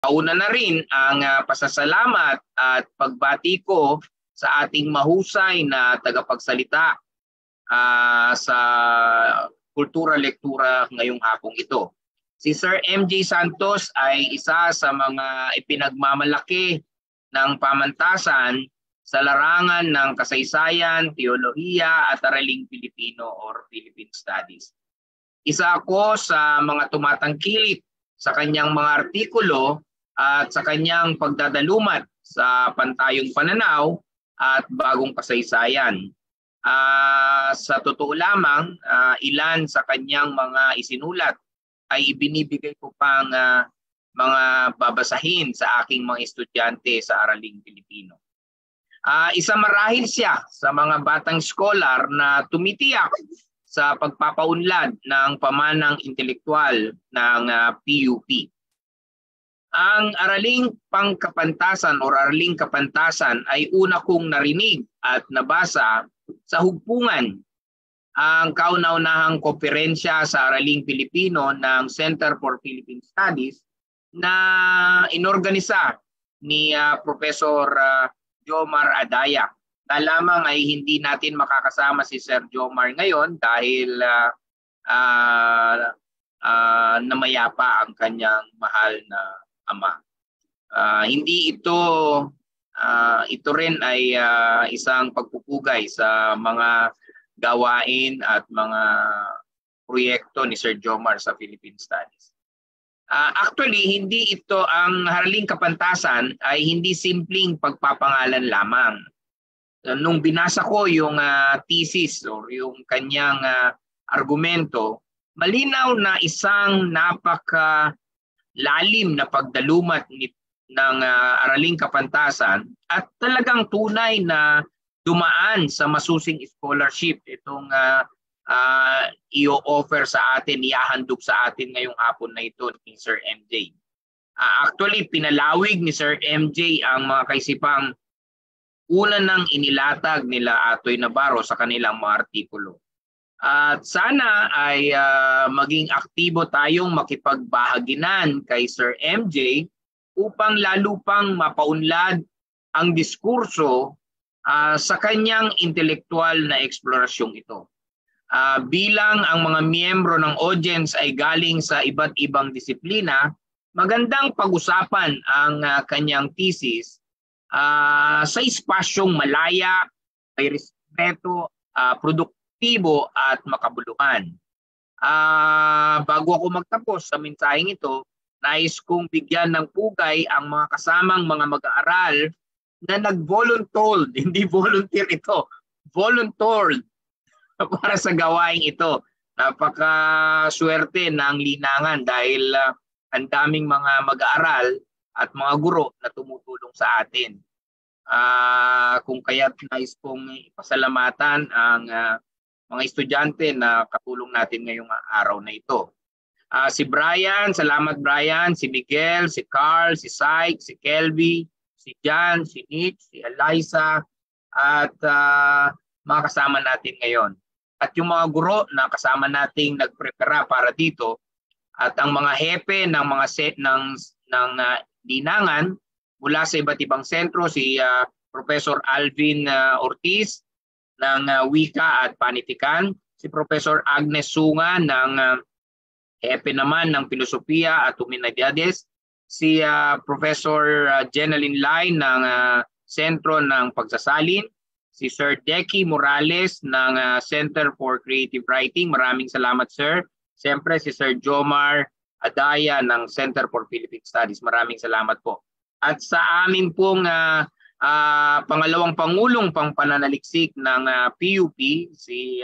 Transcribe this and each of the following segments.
Kauna na rin ang pasasalamat at pagbati ko sa ating mahusay na tagapagsalita sa Kultura Lektura ngayong hapong ito. Si Sir MJ Santos ay isa sa mga ipinagmamalaki ng pamantasan sa larangan ng kasaysayan, teolohiya at araling Pilipino or Philippine Studies. Isa ako sa mga tumatangkilik sa kanyang mga artikulo at sa kanyang pagdadalumat sa pantayong pananaw at bagong kasaysayan. Sa totoo lamang, ilan sa kanyang mga isinulat ay ibinibigay ko pang mga babasahin sa aking mga estudyante sa Araling Pilipino. Isa marahil siya sa mga batang scholar na tumitiyak sa pagpapaunlad ng pamanang intelektual ng PUP. Ang araling pangkapantasan o araling kapantasan ay una kong narinig at nabasa sa hugpungan ang kauna-unahang konferensya sa Araling Pilipino ng Center for Philippine Studies na inorganisa ni Professor Jomar Adaya. Lamang ay hindi natin makakasama si Sir Jomar ngayon dahil namayapa ang kanyang mahal na ama. Hindi ito rin ay isang pagpupugay sa mga gawain at mga proyekto ni Sir Jomar sa Philippine Studies. Actually, hindi ito ang Araling Kapantasan ay hindi simpleng pagpapangalan lamang. Nung binasa ko yung thesis o yung kanyang argumento, malinaw na isang napakalalim na pagdalumat ng Araling Kapantasan at talagang tunay na dumaan sa masusing scholarship itong i-offer sa atin, iahandog sa atin ngayong hapon na ito ni Sir MJ. Actually, pinalawig ni Sir MJ ang mga kaisipang una nang inilatag nila Atoy Navarro sa kanilang mga artikulo. At sana ay maging aktibo tayong makipagbahaginan kay Sir MJ upang lalo pang mapaunlad ang diskurso sa kanyang intelektual na eksplораsyong ito. Bilang ang mga miyembro ng audience ay galing sa iba't ibang disiplina, magandang pag-usapan ang kanyang thesis sa espasyong malaya, may respeto, produktibo at makabuluhan. Bago ako magtapos sa mensaheng ito, nais kong bigyan ng pugay ang mga kasamang mga mag-aaral na nag-voluntold, hindi volunteer ito, voluntold para sa gawain ito. Napakaswerte ng linangan dahil ang daming mga mag-aaral at mga guro na tumutulong sa atin. Kung kaya't nais kong ipasalamatan ang mga estudyante na katulong natin ngayong araw na ito. Si Brian, salamat Brian, si Miguel, si Carl, si Syke, si Kelby, si Jan, si Nick, si Eliza, at mga kasama natin ngayon. At yung mga guro na kasama nating nagprepara para dito, at ang mga hepe ng mga set ng linangan mula sa iba't ibang sentro, si Professor Alvin Ortiz ng Wika at Panitikan, si Professor Agnes Sunga ng hepe naman ng Filosofiya at Humanidades, si Professor Jeneline Lai ng Sentro ng Pagsasalin, si Sir Decky Morales ng Center for Creative Writing. Maraming salamat, Sir. Siyempre si Sir Jomar Adaya ng Center for Philippine Studies. Maraming salamat po. At sa amin pong pangalawang pangulong pang pananaliksik ng PUP, si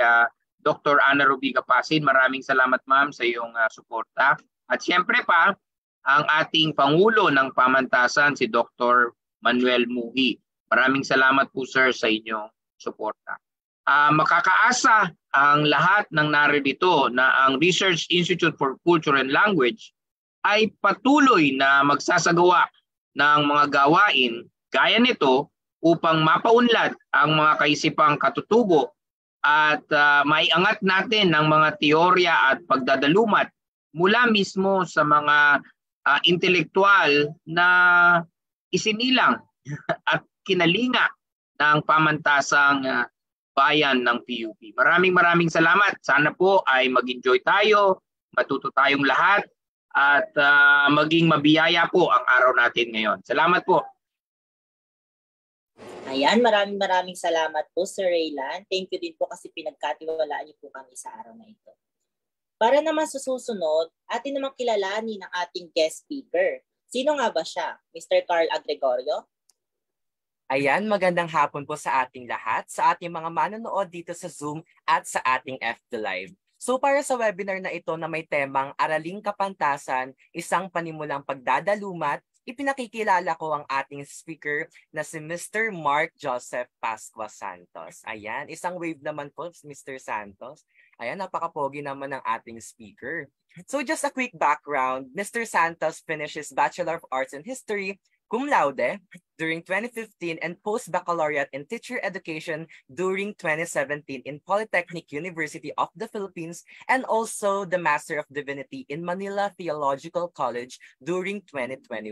Dr. Ana Rubiga Pasin. Maraming salamat ma'am sa iyong suporta. At siyempre pa, ang ating Pangulo ng Pamantasan, si Dr. Manuel Muhi. Maraming salamat po sir sa inyong suporta. Makakaasa ang lahat ng naririto na ang Research Institute for Culture and Language ay patuloy na magsasagawa ng mga gawain gaya nito upang mapaunlad ang mga kaisipang katutubo at maiangat natin ng mga teorya at pagdadalumat mula mismo sa mga intelektual na isinilang at kinalinga ng pamantasang bayan ng PUP. Maraming salamat. Sana po ay mag-enjoy tayo, matuto tayong lahat, at maging mabiyaya po ang araw natin ngayon. Salamat po. Ayan, maraming salamat po, Sir Raylan. Thank you din po kasi pinagkatiwalaan niyo po kami sa araw na ito. Para naman sa susunod, atin namang kilalanin ang ating guest speaker. Sino nga ba siya? Mr. Carl Agregorio? Ayan, magandang hapon po sa ating lahat, sa ating mga manonood dito sa Zoom at sa ating FB Live. So para sa webinar na ito na may temang Araling Kapantasan, isang panimulang pagdadalumat, ipinakikilala ko ang ating speaker na si Mr. Mark Joseph Pascua Santos. Ayan, isang wave naman po, Mr. Santos. Ayan, napakapogi naman ng ating speaker. So just a quick background, Mr. Santos finished his Bachelor of Arts in History cum laude during 2015 and post-baccalaureate in teacher education during 2017 in Polytechnic University of the Philippines, and also the Master of Divinity in Manila Theological College during 2021.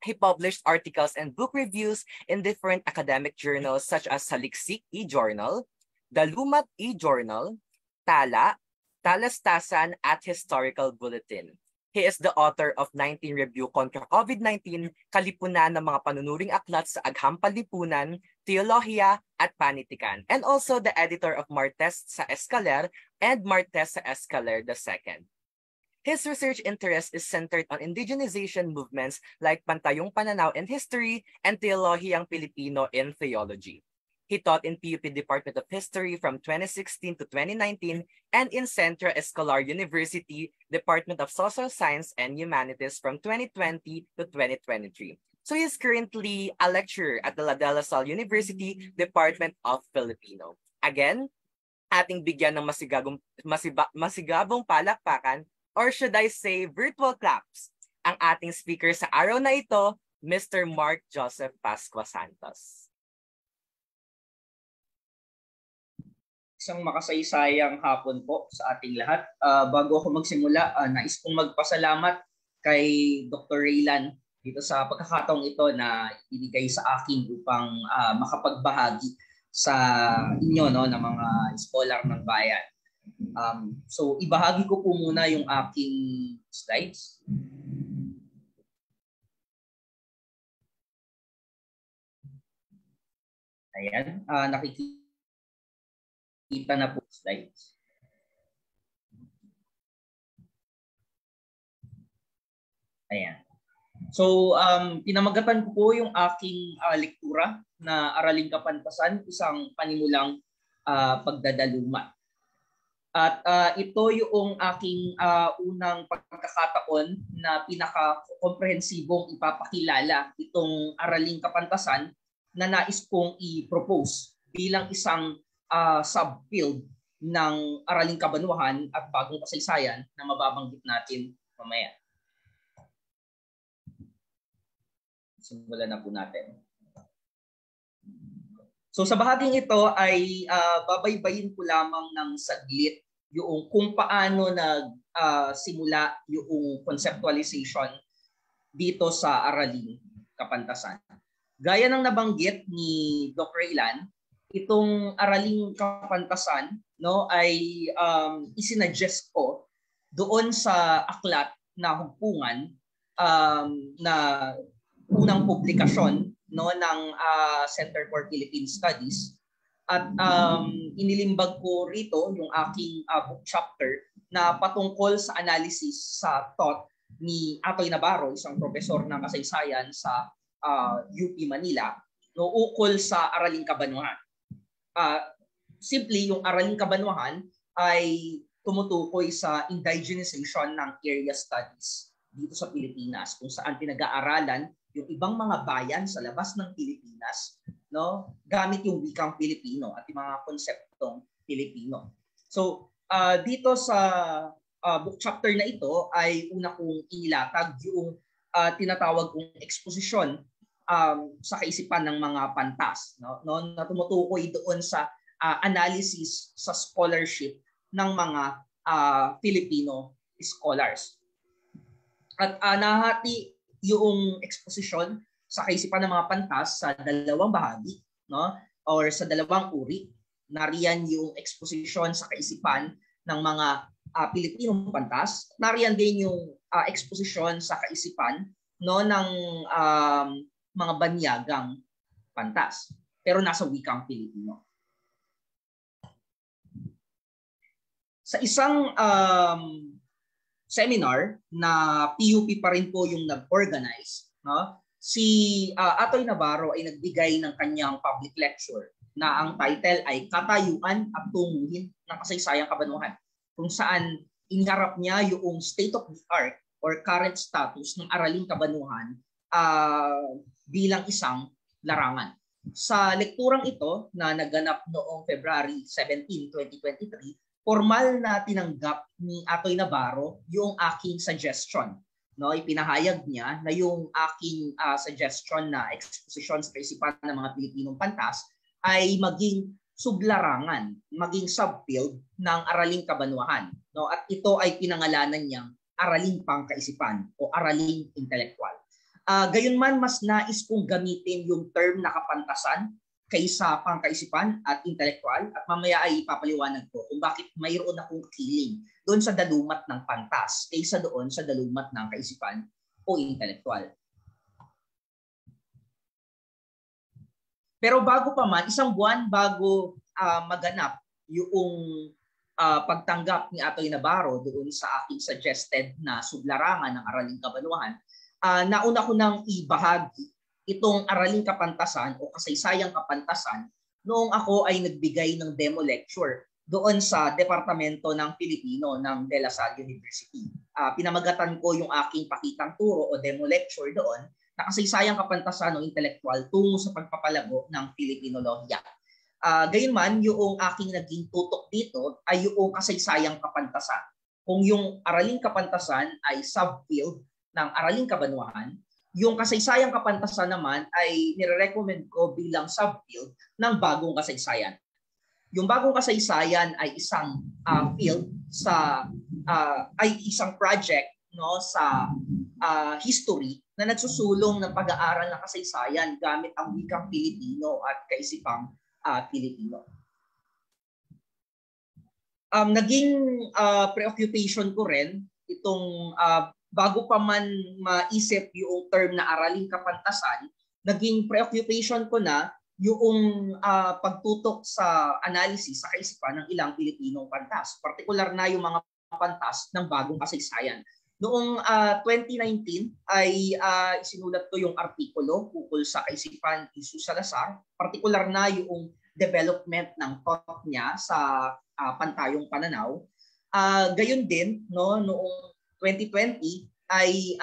He published articles and book reviews in different academic journals such as Saliksik e-Journal, Dalumat e-Journal, Tala, Talastasan at Historical Bulletin. He is the author of 19 Review kontra COVID-19, Kalipunan ng mga panunuring aklat sa Agham Panlipunan, Teolohiya at Panitikan, and also the editor of Martes sa Escaler and Martes sa Escaler II. His research interest is centered on indigenization movements like Pantayong Pananaw in history and Teolohiyang Pilipino in theology. He taught in PUP Department of History from 2016 to 2019 and in Central Escolar University Department of Social Science and Humanities from 2020 to 2023. So he is currently a lecturer at the La De La Salle University Department of Filipino. Again, ating bigyan ng masigabong palakpakan, or should I say virtual claps, ang ating speaker sa araw na ito, Mr. Mark Joseph Pascua Santos. Isang makasaysayang hapon po sa ating lahat. Bago ako magsimula, nais kong magpasalamat kay Dr. Raylan dito sa pagkakataong ito na ibigay sa akin upang makapagbahagi sa inyo, no, ng mga scholar ng bayan. So ibahagi ko po muna yung aking slides. Ayan, nakikita na po slides. Ayan. So, pinamagatan ko po yung aking lektura na Araling Kapantasan, isang panimulang pagdadalumat. At ito yung aking unang pagkakataon na pinaka-komprehensibong ipapakilala itong Araling Kapantasan na nais kong i-propose bilang isang subfield ng Araling Kabanwahan at Bagong Kasaysayan na mababanggit natin mamaya. Simulan na po natin. So sa bahaging ito ay babaybayin ko lamang ng saglit yung kung paano nagsimula yung conceptualization dito sa Araling Kapantasan. Gaya ng nabanggit ni Dr. Raylan, itong Araling Kapantasan, no, ay isinadjust ko doon sa aklat na hugpungan na unang publikasyon, no, ng Center for Philippine Studies, at inilimbag ko rito yung aking book chapter na patungkol sa analysis sa thought ni Atoy Navarro, isang profesor ng kasaysayan sa UP Manila, no, ukol sa Araling Kabanwahan. Simply, yung Araling Kabanwahan ay tumutukoy sa indigenization ng area studies dito sa Pilipinas, kung saan pinag-aaralan yung ibang mga bayan sa labas ng Pilipinas, no, gamit yung wikang Pilipino at yung mga konseptong Pilipino. So, dito sa book chapter na ito ay una kong inilatag yung tinatawag kong eksposisyon sa kaisipan ng mga pantas, no, na tumutukoy doon sa analysis sa scholarship ng mga Filipino scholars. At nahati yung exposition sa kaisipan ng mga pantas sa dalawang bahagi, no? Or sa dalawang uri. Nariyan yung exposition sa kaisipan ng mga Pilipinong pantas. Nariyan din yung exposition sa kaisipan, no, ng mga banyagang pantas. Pero nasa wikang Pilipino. Sa isang seminar na PUP pa rin po yung nag-organize, no? Si Atoy Navarro ay nagbigay ng kanyang public lecture na ang title ay Katayuan at Tunguhin ng Kasaysayang Kabanwahan, kung saan inharap niya yung state of the art or current status ng Araling Kabanwahan bilang isang larangan. Sa lekturang ito na naganap noong February 17, 2023, formal na tinanggap ni Atoy Navarro yung aking suggestion. No, ipinahayag niya na yung aking suggestion na exposition sa kaisipan ng mga Pilipinong pantas ay maging sublarangan, maging subfield ng Araling Kabanwahan. No, at ito ay pinangalanan niyang Araling Pangkaisipan o Araling Intelektual. Gayunman, mas nais kong gamitin yung term na kapantasan kaysa pangkaisipan at intelektual, at mamaya ay ipapaliwanag ko kung bakit mayroon akong feeling doon sa dalumat ng pantas kaysa doon sa dalumat ng kaisipan o intelektual. Pero bago pa man, isang buwan bago maganap yung pagtanggap ni Atoy Navarro doon sa aking suggested na sublarangan ng Araling Kabanwahan, nauna ko nang ibahagi itong Araling Kapantasan o Kasaysayang Kapantasan noong ako ay nagbigay ng demo lecture doon sa Departamento ng Pilipino ng De La Salle University. Pinamagatan ko yung aking pakitang turo o demo lecture doon na Kasaysayang Kapantasan o Intelektual tungo sa pagpapalago ng Pilipinolohya. Gayunman, yung aking naging tutok dito ay yung Kasaysayang Kapantasan. Kung yung Araling Kapantasan ay subfield ng Araling Kabanwahan, yung Kasaysayang Kapantasan naman ay nire-recommend ko bilang subfield ng Bagong Kasaysayan. Yung Bagong Kasaysayan ay isang field sa ay isang project, no, sa history na nagsusulong ng pag-aaral ng kasaysayan gamit ang wikang Pilipino at kaisipang Pilipino. Naging preoccupation ko rin itong bago pa man maisip yung term na Araling Kapantasan, naging preoccupation ko na yung pagtutok sa analysis sa kaisipan ng ilang Pilipinong pantas, partikular na yung mga pantas ng bagong kasaysayan. Noong 2019 ay isinulat ko yung artikulo ukol sa kaisipan ni Jesus Salazar, partikular na yung development ng thought niya sa pantayong pananaw. Gayon din, no, noong 2020 ay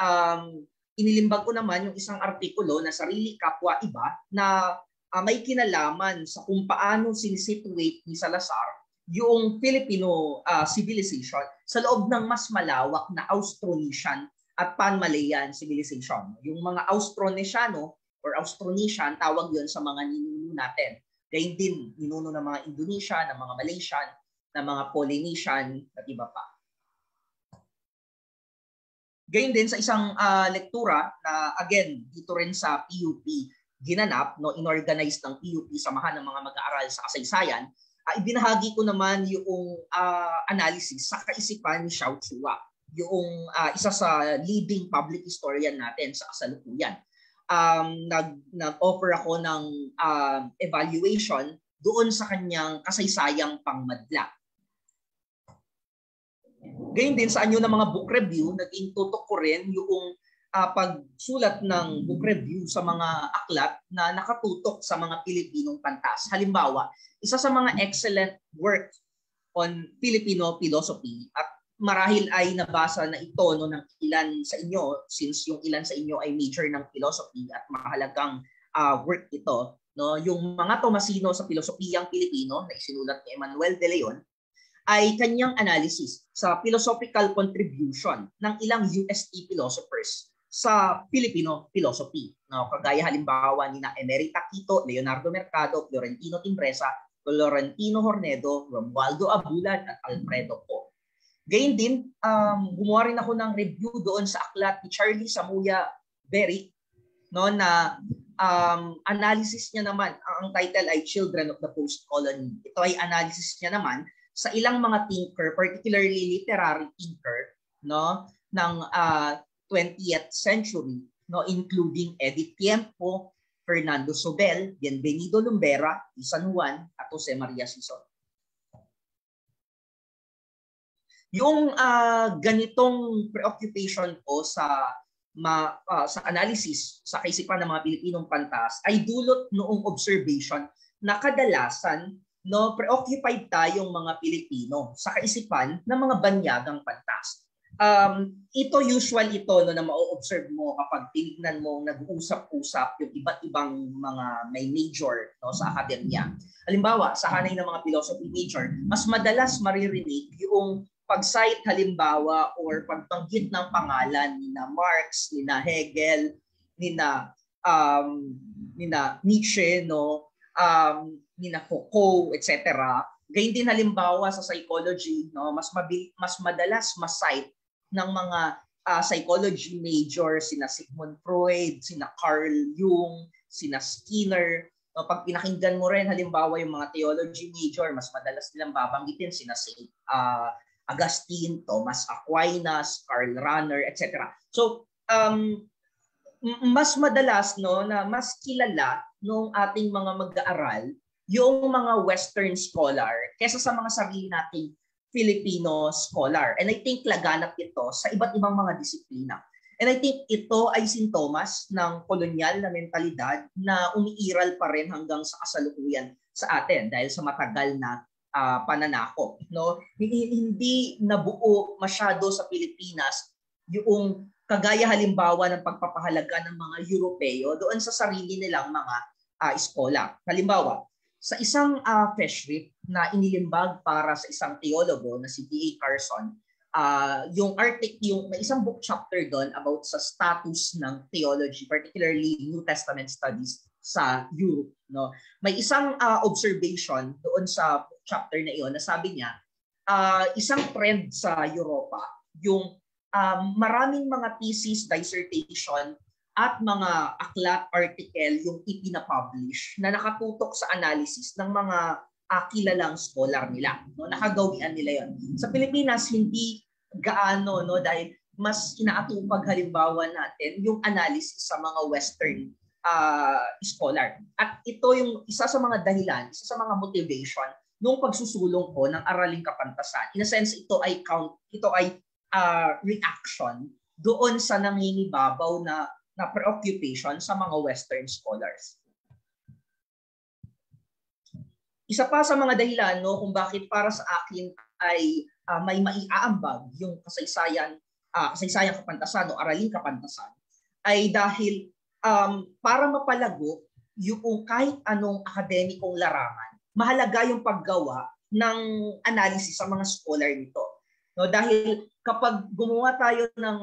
inilimbag ko naman yung isang artikulo na Sarili Kapwa Iba na may kinalaman sa kung paano sinisituate ni Salazar yung Filipino civilization sa loob ng mas malawak na Austronesian at Pan-Malayan civilization. Yung mga Austronesiano or Austronesian, tawag yun sa mga ninuno natin. Gayun din, ninuno ng mga Indonesian, ng mga Malaysian, ng mga Polynesian at iba pa. Gayun din sa isang lektura na again dito rin sa PUP ginanap, no, inorganize ng PUP Samahan ng mga Mag-aaral sa Kasaysayan, ibinahagi ko naman yung analysis sa kaisipan ni Xiao Chua, yung isa sa leading public historian natin sa kasalukuyan. Nag-offer ako ng evaluation doon sa kanyang kasaysayang pangmadla. Gayun din sa anyo ng mga book review, naging tutok ko rin yung pagsulat ng book review sa mga aklat na nakatutok sa mga Pilipinong pantas. Halimbawa, isa sa mga excellent work on Filipino philosophy at marahil ay nabasa na ito no, ng ilan sa inyo, since yung ilan sa inyo ay major ng philosophy at mahalagang work ito, no, yung mga Tomasino sa Pilosopiyang Pilipino na isinulat ni Emmanuel de Leon ay kanyang analysis sa philosophical contribution ng ilang UST philosophers sa Filipino philosophy. No, kagaya halimbawa ni na Emerita Quito, Leonardo Mercado, Florentino Timbresa, Florentino Hornedo, Romualdo Abulad at Alfredo Po. Gayun din, gumawa rin ako ng review doon sa aklat ni Charlie Samuya Berry, no, na analysis niya naman, ang title ay Children of the Post-Colony. Ito ay analysis niya naman sa ilang mga thinker, particularly literary thinker, no, ng 20th century, no, including Edith Tiempo, Fernando Sobel, Bienvenido Lumbera, San Juan, at Jose Maria Sison. Yung ganitong preoccupation ko sa analysis sa kaisipan ng mga Pilipinong pantas ay dulot noong observation na kadalasan, no, preoccupied tayong mga Pilipino sa kaisipan ng mga banyagang pantas. Ito usual ito, no, na ma-observe mo kapag tinignan mo nag-uusap-usap yung iba't ibang mga may major, no, sa akademya. Halimbawa, sa hanay ng mga philosophy major, mas madalas maririnig yung pag-cite halimbawa or pagbanggit ng pangalan ni na Marx, ni na Hegel, ni na Nietzsche, no, ni na Foucault, etc. Gayun din halimbawa sa psychology, no, mas madalas ma-cite ng mga psychology major sina Sigmund Freud, sina Carl Jung, sina Skinner. No, pag pinakinggan mo rin halimbawa yung mga theology major, mas madalas nilang babanggitin sina Augustine, Thomas Aquinas, Karl Rahner, etc. So, mas madalas, no, na mas kilala nung ating mga mag-aaral yung mga Western scholar kaysa sa mga sarili nating Filipino scholar. And I think laganap ito sa iba't ibang mga disiplina. And I think ito ay sintomas ng kolonyal na mentalidad na umiiral pa rin hanggang sa kasalukuyan sa atin dahil sa matagal na pananakop, no? Hindi nabuo masyado sa Pilipinas yung kagaya halimbawa ng pagpapahalaga ng mga Europeo doon sa sarili nilang mga eskola. Halimbawa, sa isang fellowship na inilimbag para sa isang teologo na si D.A. Carson, may isang book chapter doon about sa status ng theology, particularly New Testament studies sa Europe, no? May isang observation doon sa chapter na iyon na sabi niya, isang trend sa Europa, yung maraming mga thesis, dissertation at mga aklat, article yung ipinapublish na nakatutok sa analysis ng mga kilalang scholar nila, no? Nakagawian nila yon. Sa Pilipinas hindi gaano, no, dahil mas inaatupag halimbawa natin yung analysis sa mga Western scholar. At ito yung isa sa mga dahilan, isa sa mga motivation nung pagsusulong ko ng Araling Kapantasan. In a sense, ito ay reaction doon sa nangingibabaw na preoccupation sa mga Western scholars. Isa pa sa mga dahilan, no, kung bakit para sa akin ay may maiaambag yung kasaysayang kapantasan o Araling Kapantasan ay dahil para mapalago yung kahit anong akademikong larangan, mahalaga yung paggawa ng analysis sa mga scholar nito. No, dahil kapag gumawa tayo ng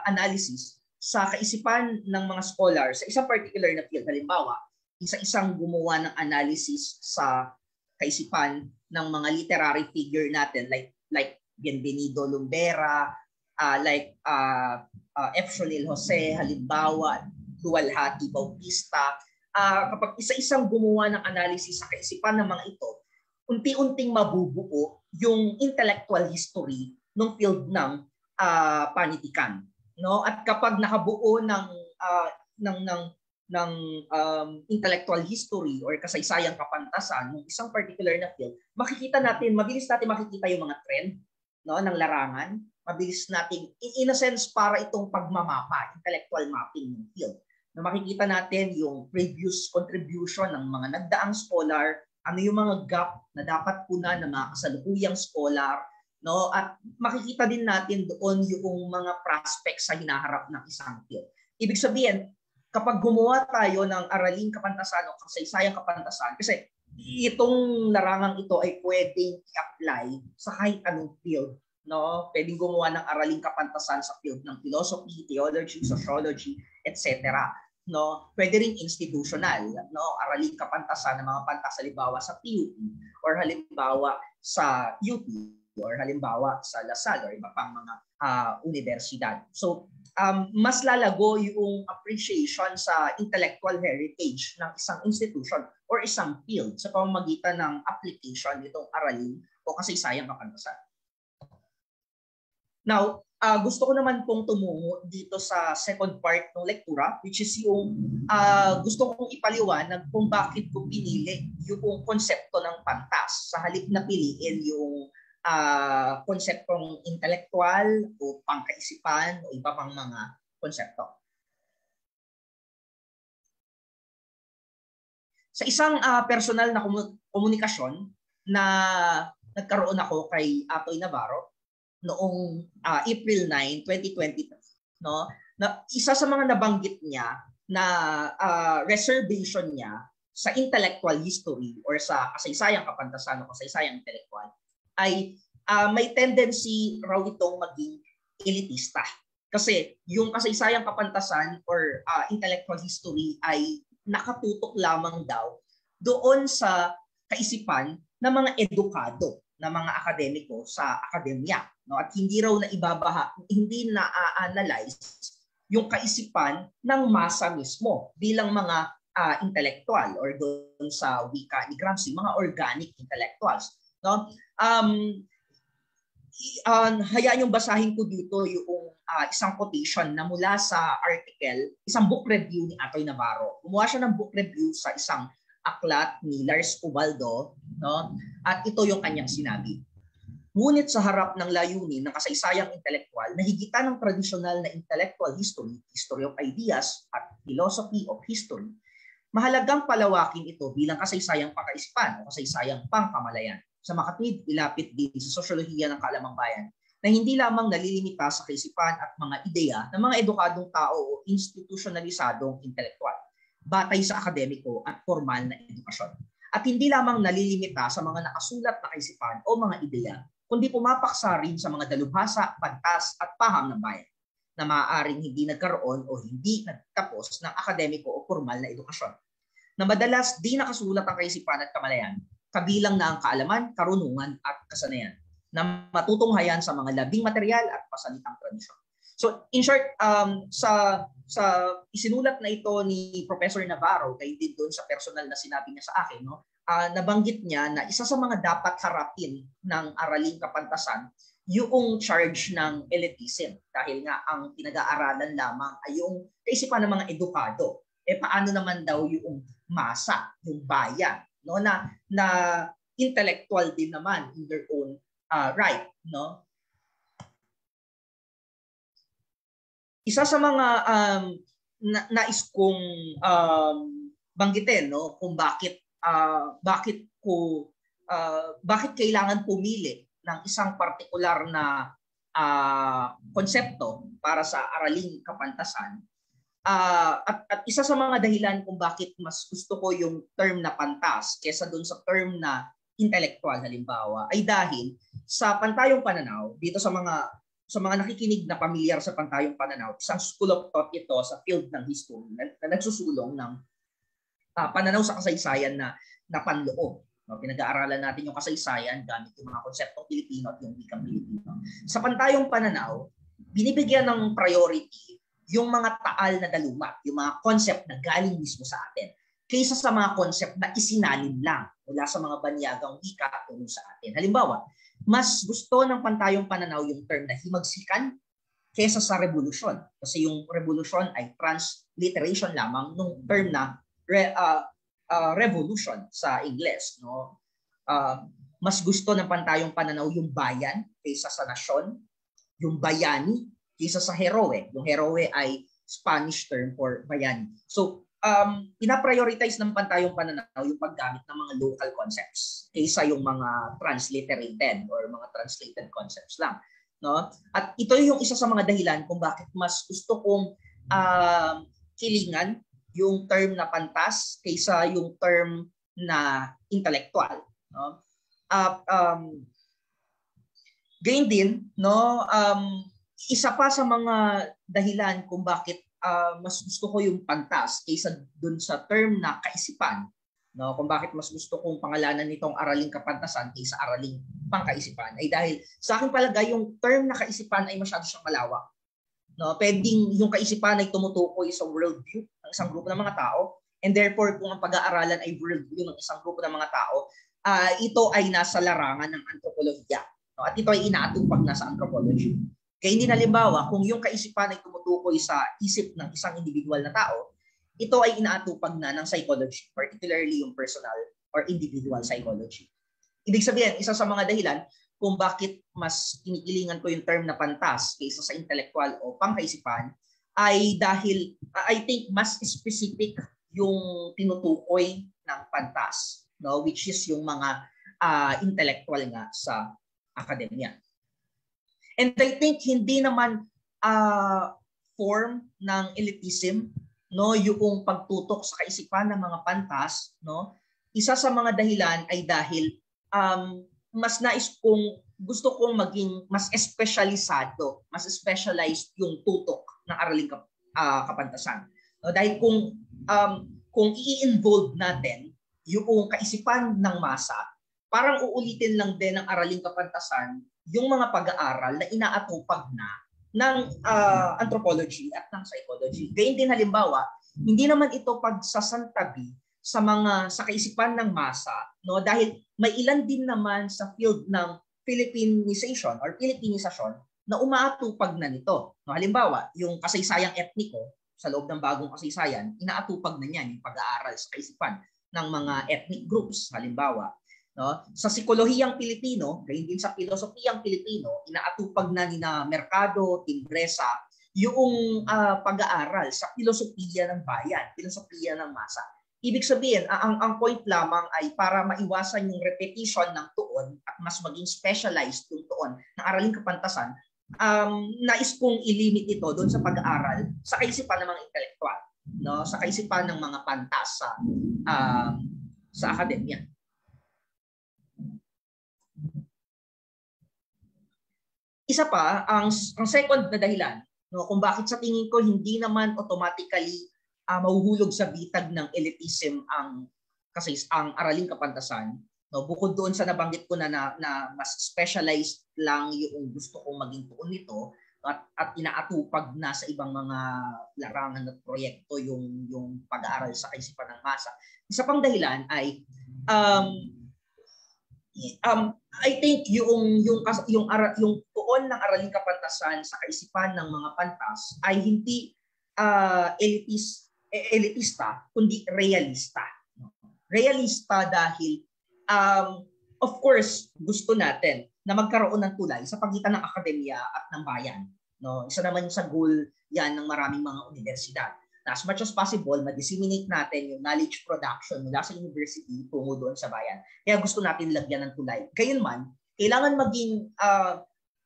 analysis sa kaisipan ng mga scholar sa isang particular na field, halimbawa, isa-isang gumawa ng analysis sa kaisipan ng mga literary figure natin like Bienvenido Lumbera, like F. Sholil Jose, halimbawa, Luwalhati Bautista. Kapag isa-isang gumawa ng analysis sa kaisipan ng mga ito, unti-unting mabubuo yung intellectual history ng field ng panitikan, no? At kapag nakabuo ng intellectual history or kasaysayang kapantasan ng isang particular na field, mabilis natin makikita yung mga trend, no, ng larangan. Mabilis natin, in a sense, para itong pagmamapa, intellectual mapping ng field. Na makikita natin yung previous contribution ng mga nagdaang scholar, ano yung mga gap na dapat punan ng mga kasalukuyang scholar, no? At makikita din natin doon yung mga prospects sa hinaharap ng isang field. Ibig sabihin, kapag gumawa tayo ng Araling Kapantasan o kasaysayang kapantasan, kasi itong larangang ito ay pwedeng i-apply sa kahit anong field, no? Pwedeng gumawa ng Araling Kapantasan sa field ng philosophy, theology, sociology, etc. No, pwede rin institutional, no, Araling Kapantasan ng mga pantas halimbawa sa PUP or halimbawa sa UP. or halimbawa sa LaSalle or iba pang mga universidad. So mas lalago yung appreciation sa intellectual heritage ng isang institution or isang field sa pamamagitan ng application nitong aralin o kasaysayang kapantasan. Now, gusto ko naman pong tumungo dito sa second part ng lektura, which is yung gusto kong ipaliwanag kung bakit ko pinili yung konsepto ng pantas sa halip na piliin yung konseptong intelektual o pangkaisipan o iba pang mga konsepto. Sa isang personal na komunikasyon na nagkaroon ako kay Atoy Navarro noong April 9, 2023, no? Na isa sa mga nabanggit niya na reservation niya sa intellectual history or sa kasaysayang kapantasan o kasaysayang intelektual ay may tendency raw itong maging elitista. Kasi yung kasaysayang kapantasan or intellectual history ay nakatutok lamang daw doon sa kaisipan ng mga edukado, ng mga akademiko sa akademya, no? At hindi raw hindi na-analyze yung kaisipan ng masa mismo bilang mga intellectual or doon sa wika ni Gramsci, mga organic intellectuals, no? Hayaan yung basahin ko dito yung isang quotation na mula sa article, isang book review ni Atoy Navarro. Gumawa siya ng book review sa isang aklat ni Lars Ubaldo, no? At ito yung kanyang sinabi. Ngunit sa harap ng layunin ng kasaysayang intelektual na higitan ng tradisyonal na intellectual history, history of ideas at philosophy of history, mahalagang palawakin ito bilang kasaysayang pangkaisipan o kasaysayang pangkamalayan. Sa makatwid, ilapit din sa sosyolohiya ng kalamang bayan na hindi lamang nalilimita sa kaisipan at mga ideya ng mga edukadong tao o institusyonalisadong intelektual, batay sa akademiko at formal na edukasyon. At hindi lamang nalilimita sa mga nakasulat na kaisipan o mga ideya, kundi pumapaksa rin sa mga dalubhasa, pantas at paham ng bayan na maaaring hindi nagkaroon o hindi nagtapos ng akademiko o formal na edukasyon, na madalas di nakasulat ang kaisipan at kamalayan, kabilang na ang kaalaman, karunungan at kasanayan na matutunghayan sa mga labing material at pasalitang tradisyon. So in short, sa isinulat na ito ni Professor Navarro, kay din doon sa personal na sinabi niya sa akin, no, nabanggit niya na isa sa mga dapat harapin ng araling kapantasan yung charge ng elitism, dahil nga ang pinag-aaralan lamang ay yung kaisipan ng mga edukado. Paano naman daw yung masa, yung bayan, no, na intellectual din naman in their own right, no? Isa sa mga nais kong banggitin, no, kung bakit kailangan pumili ng isang partikular na konsepto para sa araling kapantasan. At isa sa mga dahilan kung bakit mas gusto ko yung term na pantas kesa dun sa term na intellectual halimbawa ay dahil sa pantayong pananaw, dito sa mga nakikinig na pamilyar sa pantayong pananaw, isang school of thought ito sa field ng history na nagsusulong ng pananaw sa kasaysayan na panloob. No, pinag-aaralan natin yung kasaysayan gamit yung mga konseptong Pilipino at yung wikang Pilipino. Sa pantayong pananaw, binibigyan ng priority yung mga taal na dalumat, yung mga concept na galing mismo sa atin, kaysa sa mga concept na isinalin lang mula sa mga banyagang wika tungo sa atin. Halimbawa, mas gusto ng pantayong pananaw yung term na himagsikan kaysa sa revolusyon. Kasi yung revolusyon ay transliteration lamang ng term na revolution sa Ingles, no? Mas gusto ng pantayong pananaw yung bayan kaysa sa nasyon, yung bayani kaysa sa heroe. Yung heroe ay Spanish term for bayani. So, pinaprioritize ng pantayong pananaw yung paggamit ng mga local concepts kaysa yung mga transliterated or mga translated concepts lang, no? At ito yung isa sa mga dahilan kung bakit mas gusto kong kilingan yung term na pantas kaysa yung term na intellectual, no? Gayon din, no, isa pa sa mga dahilan kung bakit mas gusto ko yung pantas kaysa dun sa term na kaisipan, no, kung bakit mas gusto kong pangalanan nitong araling kapantasan kaysa araling pangkaisipan ay dahil sa aking palagay yung term na kaisipan ay masyado siyang malawak. No, pwedeng yung kaisipan ay tumutukoy sa worldview ng isang grupo ng mga tao, and therefore kung ang pag-aaralan ay worldview ng isang grupo ng mga tao, ito ay nasa larangan ng antropolohiya. No, at ito ay inaatupag na sa anthropology. Kaya hindi halimbawa, kung yung kaisipan ay tumutukoy sa isip ng isang individual na tao, ito ay inaatupag na ng psychology, particularly yung personal or individual psychology. Ibig sabihin, isa sa mga dahilan kung bakit mas kinikilingan ko yung term na pantas kaysa sa intellectual o pangkaisipan ay dahil I think mas specific yung tinutukoy ng pantas, no, which is yung mga intellectual nga sa akademya. And I think hindi naman form ng elitism, no, yung pagtutok sa kaisipan ng mga pantas, no. Isa sa mga dahilan ay dahil mas nais kong gusto kong maging mas espesyalisado, mas specialized yung tutok ng araling kapantasan. No, dahil kung i-involve natin yung kaisipan ng masa, parang uulitin lang din ng araling kapantasan yung mga pag-aaral na inaatupag na ng anthropology at ng psychology. Gayun din halimbawa, hindi naman ito pagsasantabi sa kaisipan ng masa, no, dahil may ilan din naman sa field ng Philippinization or Philippinisasyon na umaatupag na nito. No, halimbawa, yung kasaysayang etniko sa loob ng bagong kasaysayan, inaatupag na niyan yung pag-aaral sa kaisipan ng mga ethnic groups, halimbawa. No? Sa psikolohiyang Pilipino, gayon din sa filosofiyang Pilipino, inaatupag na ni na Mercado, Timbresa, yung pag-aaral sa filosofiya ng bayan, filosofiya ng masa. Ibig sabihin, ang point lamang ay para maiwasan yung repetition ng tuon at mas maging specialized yung tuon ng araling kapantasan, nais kong ilimit ito doon sa pag-aaral sa kaisipan ng mga intelektual, no? Sa kaisipan ng mga pantas sa akademya. Isa pa, ang second na dahilan, no, kung bakit sa tingin ko hindi naman automatically mahuhulog sa bitag ng elitism ang araling kapantasan, no, bukod doon sa nabanggit ko na mas specialized lang yung gusto kong maging tuon nito at inaatupag na sa ibang mga larangan at proyekto yung pag-aaral sa kaisipan ng masa. Isa pang dahilan ay I think yung tuon ng araling kapantasan sa kaisipan ng mga pantas ay hindi elitista kundi realista. Realista dahil of course gusto natin na magkaroon ng tulay sa pagitan ng akademya at ng bayan, no? Isa naman sa goal yan ng maraming mga universidad. Na as much as possible, ma-disseminate natin yung knowledge production mula sa university tungo doon sa bayan. Kaya gusto natin lagyan ng tulay. Gayunman,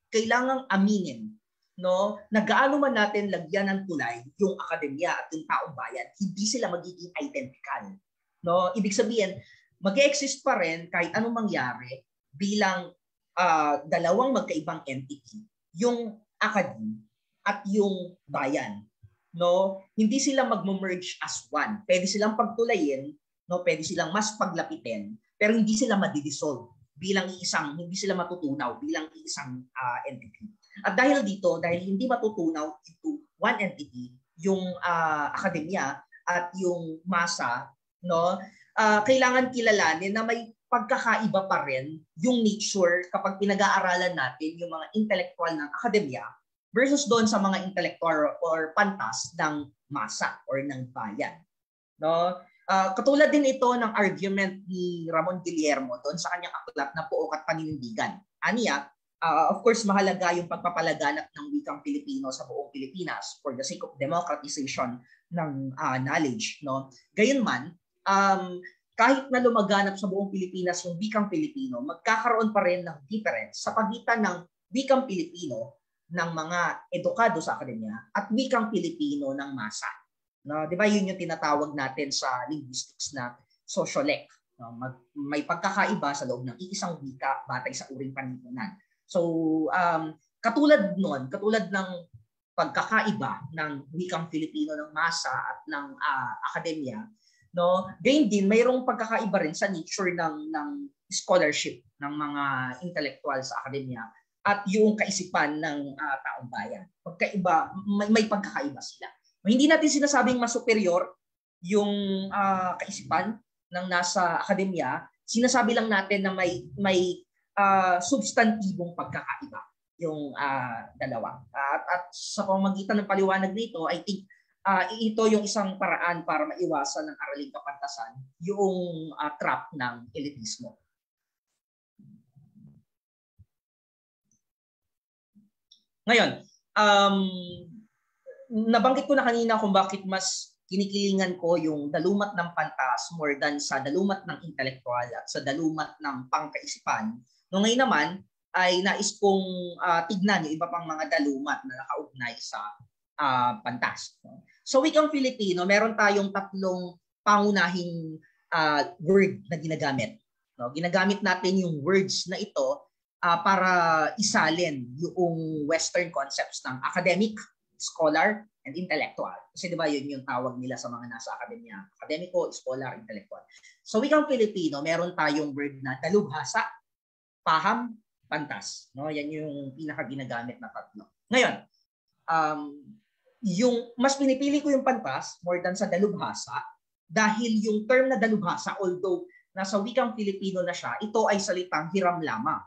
kailangang aminin, no, na gaano man natin lagyan ng tulay yung akademya at yung taong bayan, hindi sila magiging identical. No? Ibig sabihin, mag-exist pa rin kahit anong mangyari bilang dalawang magkaibang entity, yung academy at yung bayan. No, hindi sila magmo-merge as one. Pwede silang pagtulayin, no, pwede silang mas paglapitin, pero hindi sila madi-dissolve bilang hindi sila matutunaw bilang isang entity. At dahil dito, dahil hindi matutunaw into one entity, yung akademya at yung masa, no, kailangan kilalanin na may pagkakaiba pa rin yung nature kapag pinag-aaralan natin yung mga intellectual ng akademya versus doon sa mga intellectual or pantas ng masa or ng bayan. No? Katulad din ito ng argument ni Ramon Guillermo doon sa kanyang aklat na Puok at Paninindigan. Aniya, of course, mahalaga yung pagpapalaganap ng wikang Pilipino sa buong Pilipinas for the sake of democratization ng knowledge. No? Gayunman, kahit na lumaganap sa buong Pilipinas yung wikang Pilipino, magkakaroon pa rin ng difference sa pagitan ng wikang Pilipino ng mga edukado sa akademya at wikang Pilipino ng masa. No, 'di ba 'yun yung tinatawag natin sa linguistics na sociolect. No, may pagkakaiba sa loob ng iisang wika batay sa uring panlipunan. So, katulad ng pagkakaiba ng wikang Pilipino ng masa at ng akademya, no? Gayun din, mayroong pagkakaiba rin sa nature ng scholarship ng mga intellectual sa akademya at yung kaisipan ng taong bayan. Pagkaiba, may pagkakaiba sila. Hindi natin sinasabing mas superior yung kaisipan ng nasa akademya, sinasabi lang natin na may substantibong pagkakaiba yung dalawa. At sa pamamagitan ng paliwanag nito, I think ito yung isang paraan para maiwasan ng araling kapantasan yung trap ng elitismo. Ngayon, nabanggit ko na kanina kung bakit mas kinikilingan ko yung dalumat ng pantas more than sa dalumat ng intelektual at sa dalumat ng pangkaisipan. No, ngayon naman ay nais kong tignan yung iba pang mga dalumat na nakaugnay sa pantas. Sa wikang Filipino, meron tayong tatlong pangunahing word na ginagamit. No, ginagamit natin yung words na ito para isalin yung Western concepts ng academic, scholar, and intellectual. Kasi di ba yun yung tawag nila sa mga nasa akademya. Akademiko, scholar, intellectual. So wikang Filipino, meron tayong word na dalubhasa, paham, pantas. No? Yan yung pinaka-ginagamit na tatlo. Ngayon, yung mas pinipili ko yung pantas more than sa dalubhasa dahil yung term na dalubhasa, although nasa wikang Filipino na siya, ito ay salitang hiram lamang.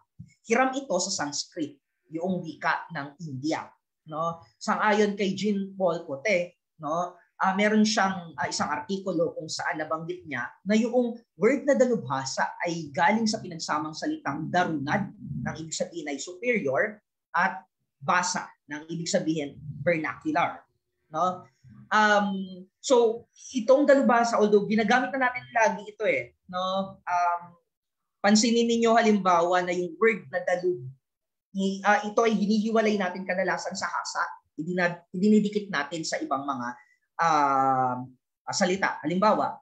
Hiram ito sa Sanskrit, yung wika ng India. No? Sang-ayon kay Jean Paul Cote, no? Meron siyang isang artikulo kung saan nabanggit niya na yung word na dalubhasa ay galing sa pinagsamang salitang darunad, ng ibig sabihin ay superior, at basa, ng ibig sabihin vernacular. No? So, itong dalubhasa, although ginagamit na natin lagi ito no? Pansinin ninyo halimbawa na yung word na dalub, ito ay hinihiwalay natin kadalasan sa hasa, dinidikit natin sa ibang mga salita. Halimbawa,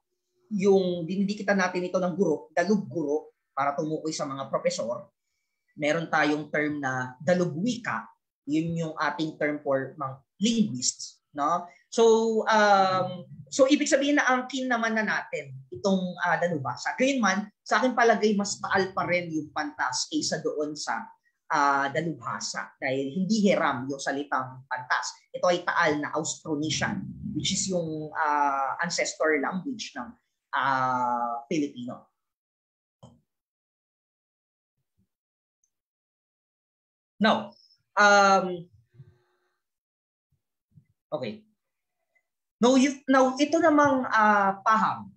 yung dinidikitan natin ito ng guro, dalub guro, para tumukoy sa mga profesor. Meron tayong term na dalub wika, yun yung ating term for mga linguists. No? So ibig sabihin na angkin naman na natin itong dalubhasa. Gayunman, sa akin palagay mas taal pa rin yung pantas kaysa doon sa dalubhasa dahil hindi hiram yung salitang pantas. Ito ay taal na Austronesian, which is yung ancestor language ng Filipino. Now, okay. Now ito namang paham.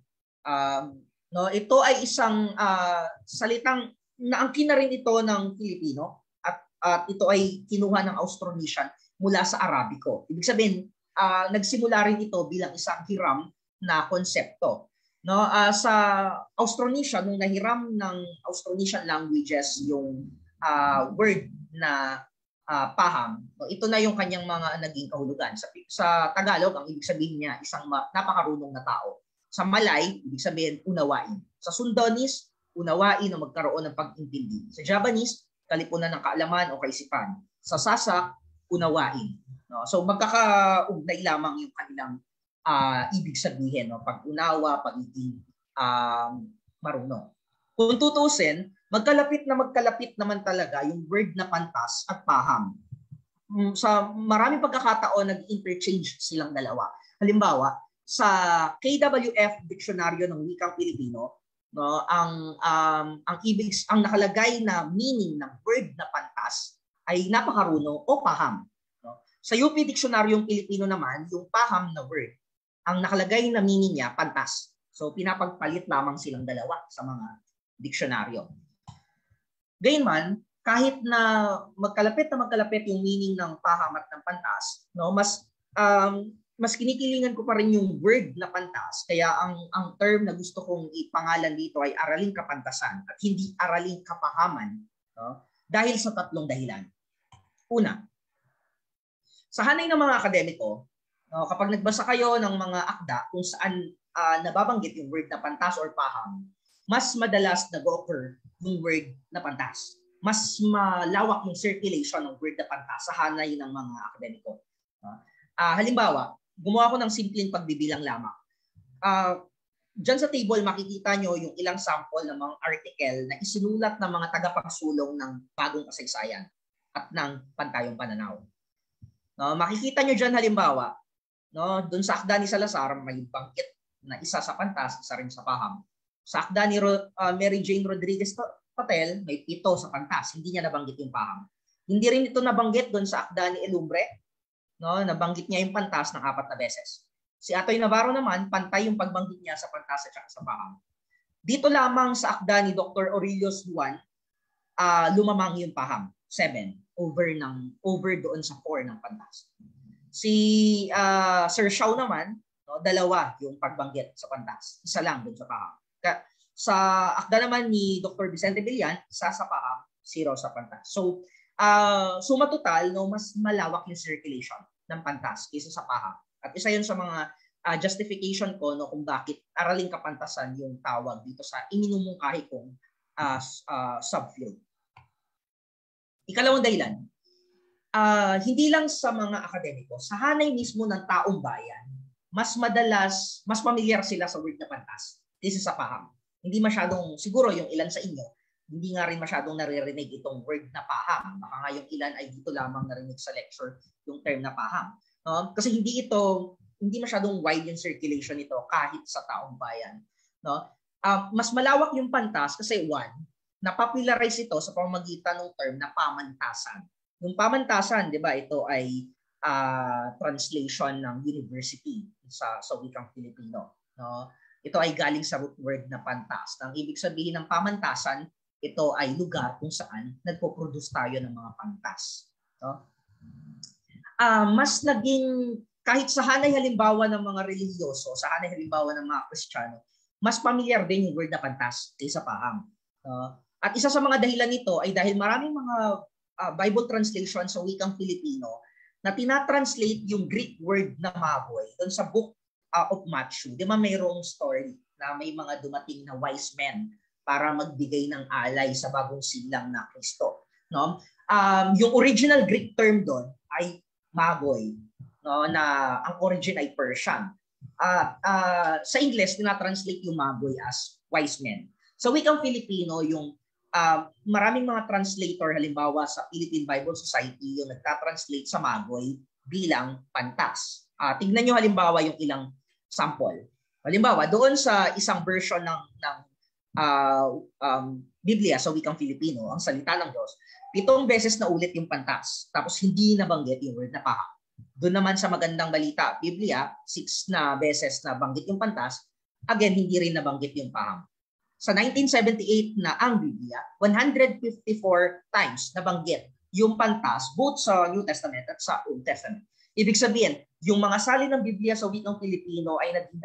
No, ito ay isang salitang naangkin na rin ito ng Filipino at ito ay kinuha ng Austronesian mula sa Arabiko. Ibig sabihin, nagsimula rin ito bilang isang hiram na konsepto. No, sa Austronesian, nung nahiram ng Austronesian languages yung word na paham, no, ito na yung kanyang mga naging kahulugan. Sa Tagalog, ang ibig sabihin niya isang napakarunong na tao. Sa Malay, ibig sabihin unawain. Sa Sundanese, unawain o magkaroon ng pag-intindi. Sa Javanese, kalipunan ng kaalaman o kaisipan. Sa Sasak, unawain. No? So magkakaugnay lamang yung kanilang ibig sabihin, no? Pag-unawa, pagiging marunong. Kung tutusin, magkalapit naman talaga yung word na pantas at paham. Sa maraming pagkakataon, nag-interchange silang dalawa. Halimbawa, sa KWF Diksyonaryo ng Wikang Pilipino, no, ang nakalagay na meaning ng word na pantas ay napakarunong o paham. No? Sa UP Diksyonaryong Pilipino naman, yung paham na word, ang nakalagay na meaning niya pantas. So pinapagpalit lamang silang dalawa sa mga diksyonaryo. Gayunman, kahit na magkalapit yung meaning ng paham at ng pantas, no, mas kinikilingan ko pa rin yung word na pantas. Kaya ang term na gusto kong ipangalan dito ay araling kapantasan at hindi araling kapahaman, no? Dahil sa tatlong dahilan. Una, sa hanay ng mga akademiko, no, kapag nagbasa kayo ng mga akda kung saan nababanggit yung word na pantas or paham, mas madalas nag-occur yung word na pantas. Mas malawak yung circulation ng word na pantas sa hanay ng mga akademiko. Halimbawa, gumawa ko ng simpleng pagbibilang lamang. dyan sa table makikita nyo yung ilang sample ng mga article na isinulat ng mga tagapagsulong ng bagong kasaysayan at ng pantayong pananaw. No, makikita nyo dyan halimbawa, no, dun sa akda ni Salazar may banggit na isa sa pantas, isa rin sa paham. Sa akda ni Mary Jane Rodriguez Patel, may 7 sa pantas, hindi niya nabanggit yung paham. Hindi rin ito nabanggit dun sa akda ni Elumbre, no, nabanggit niya yung pantas ng 4 na beses. Si Atoy Navarro naman, pantay yung pagbanggit niya sa pantas at sa paham. Dito lamang sa akda ni Dr. Aurelius Juan, lumamang yung paham, 7, over doon sa 4 ng pantas. Si Sir Xiao naman, no, 2 yung pagbanggit sa pantas, isa lang doon sa paham. Sa akda naman ni Dr. Vicente Villan, isa sa paham, 0 sa pantas. So, suma total, no, mas malawak yung circulation ng pantas kaysa sa paham. At isa yun sa mga justification ko, no, kung bakit araling kapantasan yung tawag dito sa iminumungkahi kong subfield. Ikalawang dahilan, hindi lang sa mga akademiko, sa hanay mismo ng taong bayan, mas familiar sila sa word na pantas kaysa sa paham. Hindi masyadong, siguro yung ilan sa inyo, hindi nga rin masyadong naririnig itong word na paham. Baka nga yung ilan ay dito lamang narinig sa lecture yung term na paham. Kasi hindi masyadong wide yung circulation nito kahit sa taong bayan. No? Mas malawak yung pantas kasi na-popularize ito sa pamamagitan ng term na pamantasan. Yung pamantasan, di ba, ito ay translation ng university sa wikang Filipino. No? Ito ay galing sa root word na pantas. Ang ibig sabihin ng pamantasan, ito ay lugar kung saan nagpo-produce tayo ng mga pantas. No? Mas naging, kahit sa hanay halimbawa ng mga religyoso, sa hanay halimbawa ng mga Kristiyano, mas familiar din yung word na pantas kaysa paham. At isa sa mga dahilan nito ay dahil maraming mga Bible translation sa wikang Filipino na tinatranslate yung Greek word na maboy doon sa book of Matthew. Di ba mayroong story na may mga dumating na wise men para magbigay ng alay sa bagong silang na Kristo. No? Yung original Greek term doon ay magoy, no, na ang origin ay Persian. Sa English, tinatranslate yung magoy as wise men. Sa wikang Filipino, yung maraming mga translator, halimbawa sa Philippine Bible Society, yung nagtatranslate sa magoy bilang pantas. Tignan nyo halimbawa yung ilang sample. Halimbawa, doon sa isang version ng Biblia sa wikang Filipino, ang salita ng Diyos, 7 beses na ulit yung pantas. Tapos hindi nabanggit yung word na paham. Doon naman sa magandang balita, Biblia, 6 na beses na banggit yung pantas. Again, hindi rin nabanggit yung paham. Sa 1978 na ang Biblia, 154 times nabanggit yung pantas both sa New Testament at sa Old Testament. Ibig sabihin, yung mga salin ng Biblia sa wikang Filipino ay naging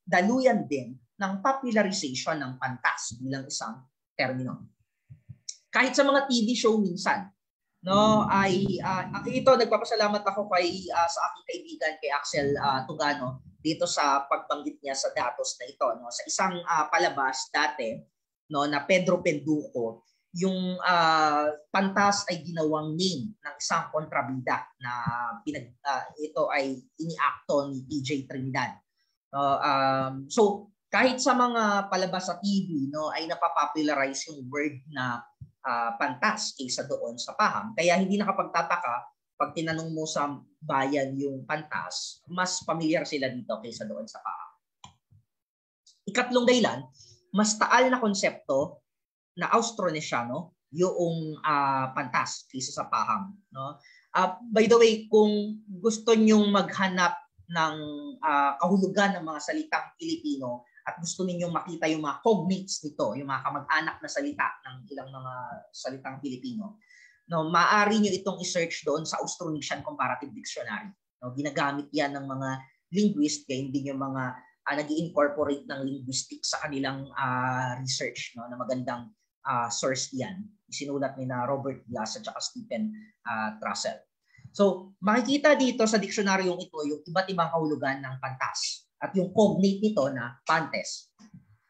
daluyan din ng popularization ng pantas bilang isang termino. Kahit sa mga TV show minsan, no, ay ito nagpapasalamat ako sa aking kaibigan kay Axel Tugano dito sa pagbanggit niya sa datos na ito, no, sa isang palabas dati, no, na Pedro Penduko, yung pantas ay ginawang name ng isang kontrabida na ito ay iniakto ni PJ Trinidad. So kahit sa mga palabas sa TV, no, ay napapopularize yung word na pantas kaysa doon sa paham. Kaya hindi nakapagtataka pag tinanong mo sa bayan yung pantas, mas familiar sila dito kaysa doon sa paham. Ikatlong dahilan, mas taal na konsepto na Austronesiano yung pantas kaysa sa paham. No? By the way, kung gusto nyong maghanap ng kahulugan ng mga salitang Pilipino, at gusto ninyong makita yung mga cognates nito, yung mga kamag-anak na salita ng ilang mga salitang Pilipino, no, maaari nyo itong i-search doon sa Austronesian Comparative Dictionary. No, ginagamit yan ng mga linguist, kaya hindi yung mga nag-i-incorporate ng linguistics sa kanilang research, no, na magandang source yan. Isinulat ni na Robert Blas at saka Stephen Trussell. So, makikita dito sa diksionaryong ito yung iba't ibang kahulugan ng pantas. At yung cognate nito na pantes.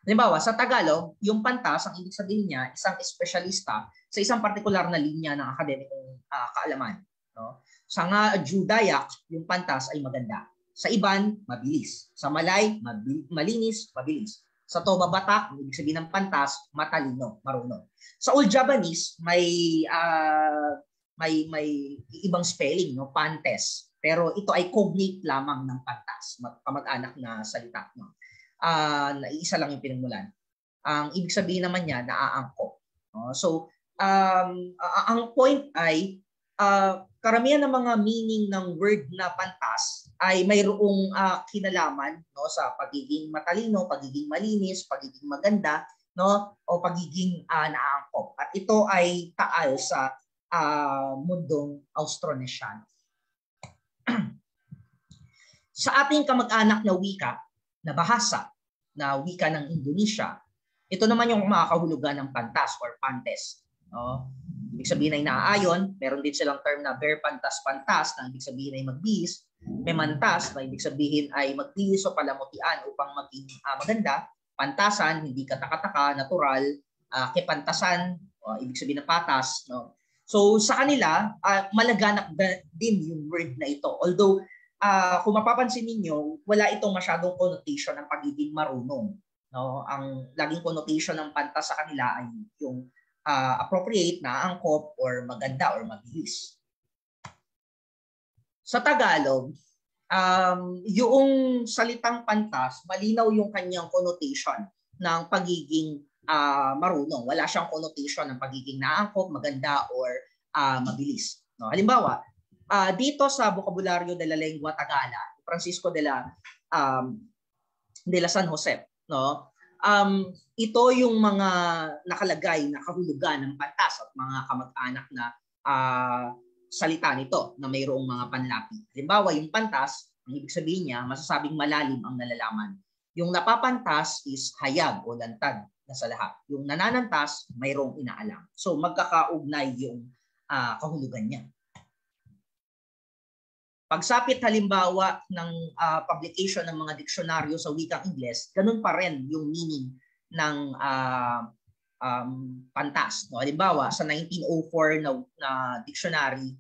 Halimbawa, sa Tagalog, yung pantas, ang ibig sabihin niya, isang espesyalista sa isang partikular na linya ng akademikong kaalaman. No? Sa nga Judayak, yung pantas ay maganda. Sa Iban, mabilis. Sa Malay, malinis, mabilis. Sa Toba Batak, ibig sabihin ng pantas, matalino, marunong. Sa Old Javanese, may ibang spelling, no? Pantes. Pero ito ay cognate lamang ng pantas, kamag-anak na salita. No? Na isa lang yung pinagmulan. Ang ibig sabihin naman niya, naaangkop. No? So, ang point ay, karamihan ng mga meaning ng word na pantas ay mayroong kinalaman, no, sa pagiging matalino, pagiging malinis, pagiging maganda, no, o pagiging naangkop. At ito ay taal sa mundong Austronesiano. Sa ating kamag-anak na wika, na bahasa, na wika ng Indonesia, ito naman yung mga kahulugan ng pantas or pantes. No? Ibig sabihin ay naaayon, meron din silang term na ver pantas-pantas, na ibig sabihin ay magbihis. May mantas, na ibig sabihin ay magbihis o palamutian upang maging maganda. Pantasan, hindi katakataka, natural. Kipantasan, ibig sabihin ng patas. No? So sa kanila, malaganap din yung word na ito. Although, kung mapapansin ninyo, wala itong masyadong connotation ng pagiging marunong. No? Ang laging connotation ng pantas sa kanila ay yung appropriate, naangkop, or maganda, or mabilis. Sa Tagalog, yung salitang pantas, malinaw yung kanyang connotation ng pagiging marunong. Wala siyang connotation ng pagiging naangkop, maganda, or mabilis. No? Halimbawa, dito sa Vocabulario de la Lengua Tagala, Francisco de la San Jose, no? Ito yung mga nakalagay na kahulugan ng pantas at mga kamag-anak na salita nito na mayroong mga panlapi. Halimbawa, yung pantas, ang ibig sabihin niya, masasabing malalim ang nalalaman. Yung napapantas is hayag o lantad na sa lahat. Yung nananantas, mayroong inaalam. So, magkakaugnay yung kahulugan niya. Pagsapit halimbawa ng publication ng mga diksyonaryo sa wikang Ingles, ganun pa rin yung meaning ng pantas. No? Halimbawa, sa 1904 na dictionary,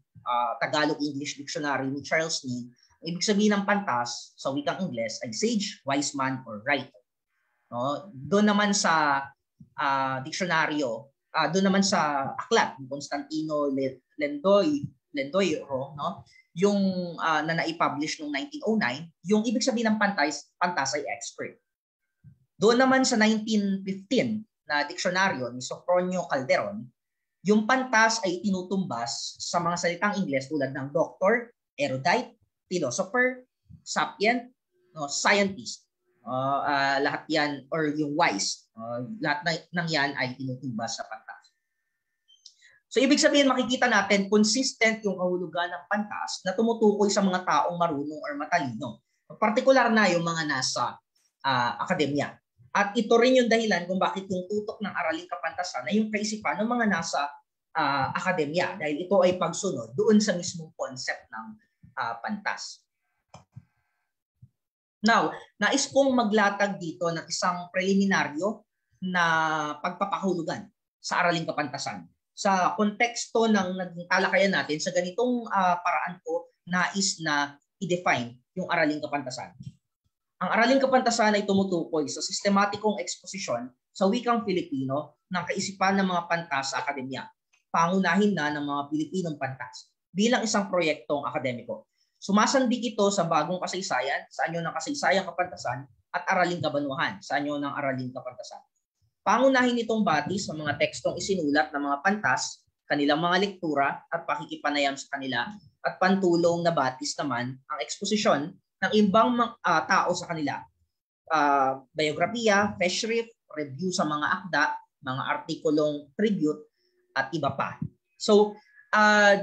Tagalog-English Dictionary ni Charles Nee, ang ibig sabihin ng pantas sa wikang Ingles ay sage, wise man, or writer. No? Doon naman sa diksyonaryo, doon naman sa aklat ni Constantino Lendoiro, no? Yung na nai-publish noong 1909, yung ibig sabihin ng pantas ay expert. Doon naman sa 1915 na diksyonaryo ni Sofronio Calderon, yung pantas ay tinutumbas sa mga salitang Ingles tulad ng doctor, erudite, philosopher, sapient, no, scientist. Lahat yan, or yung wise. Lahat ng yan ay tinutumbas sa pantas. So ibig sabihin, makikita natin consistent yung kahulugan ng pantas na tumutukoy sa mga taong marunong or matalino. Partikular na yung mga nasa akademya. At ito rin yung dahilan kung bakit yung tutok ng araling kapantasan ay yung kaisipan ng mga nasa akademya. Dahil ito ay pagsunod doon sa mismong concept ng pantas. Now, nais kong maglatag dito ng isang preliminaryo na pagpapahulugan sa araling kapantasan. Sa konteksto ng naging talakayan natin, sa ganitong paraan ko, nais na i-define yung araling kapantasan. Ang araling kapantasan ay tumutukoy sa sistematikong eksposisyon sa wikang Filipino ng kaisipan ng mga pantas sa akademya, pangunahin na ng mga Pilipinong pantas, bilang isang proyektong akademiko. Sumasandig ito sa bagong kasaysayan, sa anyo ng kasaysayang kapantasan, at araling kabanwahan, sa anyo ng araling kapantasan. Pangunahin itong bati sa mga tekstong isinulat ng mga pantas, kanilang mga lektura at pakikipanayam sa kanila, at pantulong na batis naman ang eksposisyon ng ibang tao sa kanila. Biografiya, feshrift, review sa mga akda, mga artikulong tribute, at iba pa. So,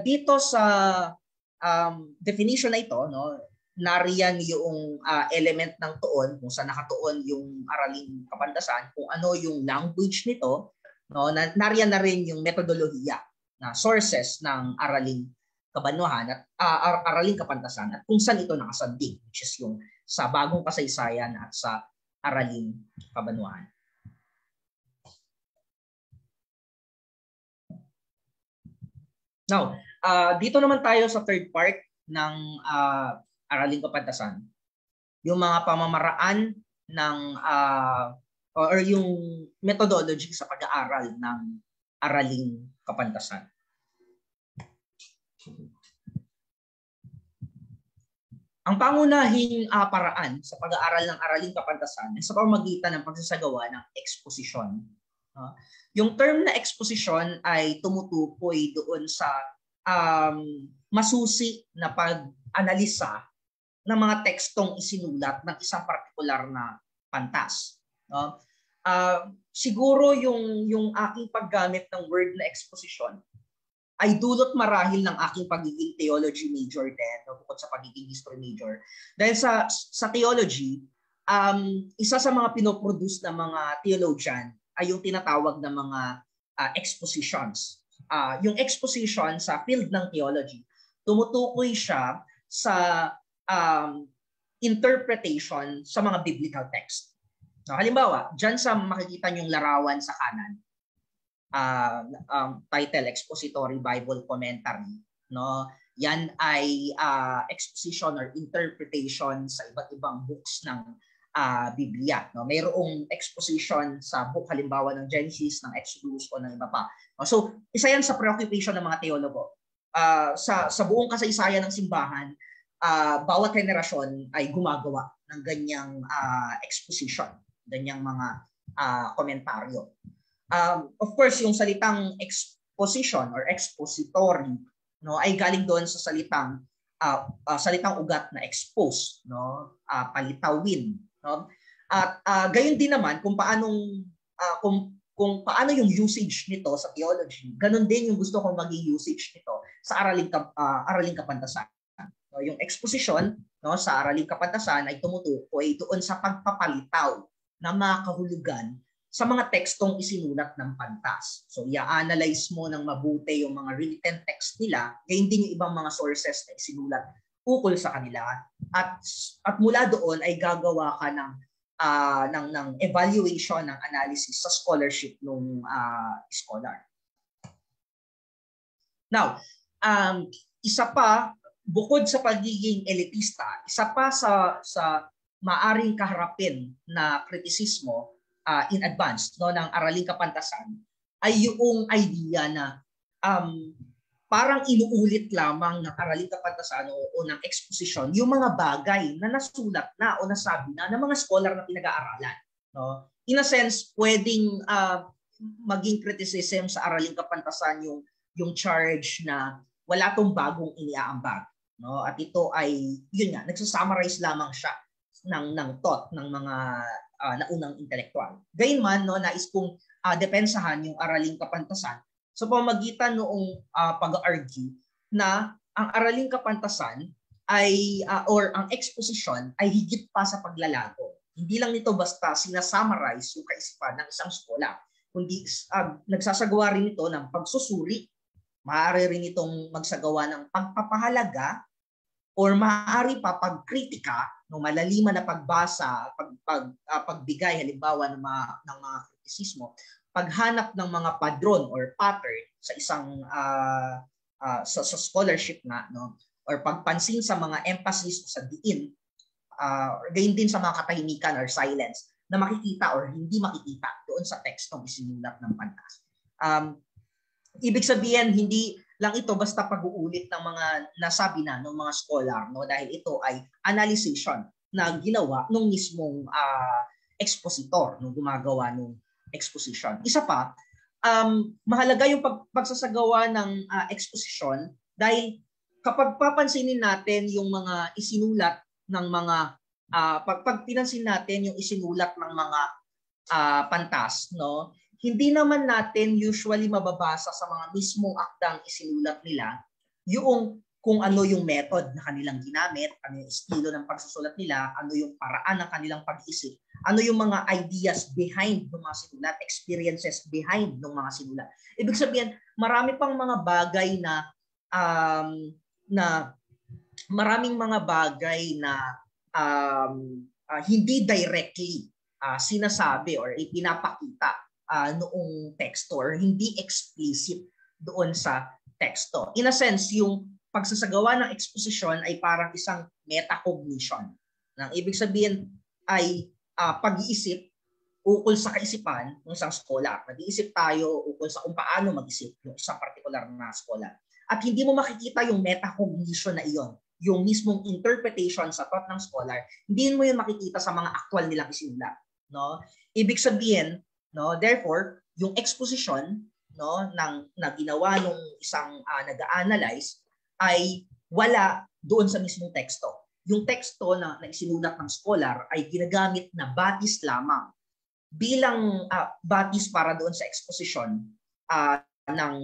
dito sa definition na ito, no, nariyan yung element ng tuon, kung saan nakatuon yung araling kapantasan, kung ano yung language nito, no, nariyan na rin yung metodolohiya na sources ng araling kabanwahan at araling kapantasan at kung saan ito nakasandig, which is yung sa bagong kasaysayan at sa araling kabanwahan. Now, dito naman tayo sa third part ng araling kapantasan. yung mga pamamaraan ng or yung methodology sa pag-aaral ng araling kapantasan. Ang pangunahing paraan sa pag-aaral ng araling kapantasan ay sa pamamagitan ng pagsasagawa ng eksposisyon. Yung term na eksposisyon ay tumutukoy doon sa masusi na pag-analisa ng mga tekstong isinulat ng isang partikular na pantas. Siguro yung aking paggamit ng word na exposition ay dulot marahil ng aking pagiging theology major din, bukod sa pagiging history major. Dahil sa theology, isa sa mga pinoproduce ng mga theologian ay yung tinatawag na mga expositions. Yung exposition sa field ng theology, tumutukoy siya sa interpretation sa mga biblical text. Halimbawa, dyan sa makikita niyong larawan sa kanan, title Expository Bible Commentary, no? Yan ay exposition or interpretation sa iba't ibang books ng Biblia, no? Mayroong exposition sa book halimbawa ng Genesis, ng Exodus o ng iba pa. So, isa yan sa preoccupation ng mga teologo. Sa buong kasaysayan ng simbahan, bawat henerasyon ay gumagawa ng ganyang exposition, ganyang mga komentaryo. Of course, yung salitang exposition or expository, no, ay galing doon sa salitang ugat na expose, no, palitawin, no. At gayon din naman kung paano yung usage nito sa theology, ganun din yung gusto kong maging usage nito sa araling kapantasan. No, yung exposition, no, sa araling kapantasan ay tumutukoy doon sa pagpapalitaw ng mga kahulugan sa mga tekstong isinulat ng pantas. So, i-analyze mo ng mabuti yung mga written text nila, gayon din yung ibang mga sources na isinulat ukol sa kanila. At mula doon ay gagawa ka ng evaluation, ng analysis sa scholarship ng scholar. Now, isa pa, bukod sa pagiging elitista, isa pa sa maaring kaharapin na kritisismo in advance, no, ng araling kapantasan ay yung idea na parang inuulit lamang ng araling kapantasan o ng exposition yung mga bagay na nasulat na o nasabi na ng mga scholar na pinag-aaralan. No? In a sense, pwedeng maging criticism sa araling kapantasan yung charge na wala tong bagong iniaambag. No? At ito ay, yun nga, nagsasummarize lamang siya ng thought ng mga naunang intelektual. Gayunman, no, nais kong depensahan yung araling kapantasan sa pamamagitan noong pag-argue na ang araling kapantasan ay or ang exposition ay higit pa sa paglalago. Hindi lang nito basta sinasummarize yung kaisipan ng isang skola, kundi nagsasagawa rin ito ng pagsusuri. Maaari rin itong magsagawa ng pagpapahalaga or maaari pa pagkritika, no, malaliman na pagbasa, pagbigay halimbawa ng mga kritisismo, paghanap ng mga padron or pattern sa isang sa scholarship nga, no, or pagpansin sa mga emphasis sa diin, gayon din sa mga katahimikan or silence na makikita or hindi makikita doon sa tekstong isinulat ng pantas. Ibig sabihin, hindi lang ito basta pag-uulit ng mga nasabi na ng mga scholar, no, dahil ito ay analyzation na ginawa ng mismong expositor nung gumagawa ng exposition. Isa pa, mahalaga yung pagsasagawa ng exposition dahil kapag papansinin natin yung mga isinulat ng mga pag pinansin natin yung isinulat ng mga pantas, no, hindi naman natin usually mababasa sa mga mismong akdang isinulat nila yung kung ano yung method na kanilang ginamit, ano yung estilo ng pagsusulat nila, ano yung paraan ng kanilang pag-isip, ano yung mga ideas behind ng mga sinulat, experiences behind ng mga sinulat. Ibig sabihin, marami pang mga bagay na maraming mga bagay na hindi directly sinasabi or ipinapakita noong teksto or hindi explicit doon sa teksto. In a sense, yung pagsasagawa ng exposition ay parang isang metacognition. Ang ibig sabihin ay pag-iisip ukol sa kaisipan ng isang scholar. Nag-iisip tayo ukol sa kung paano mag-isip yung isang particular na scholar. At hindi mo makikita yung metacognition na iyon, yung mismong interpretation sa thought ng scholar, hindi mo yun makikita sa mga actual nilang isinulat. No? Ibig sabihin, no, therefore, yung exposition, no, na ginawa ng isang nag-a-analyze ay wala doon sa mismong teksto. Yung teksto na isinulat ng scholar ay ginagamit na batis lamang bilang batis para doon sa exposition ng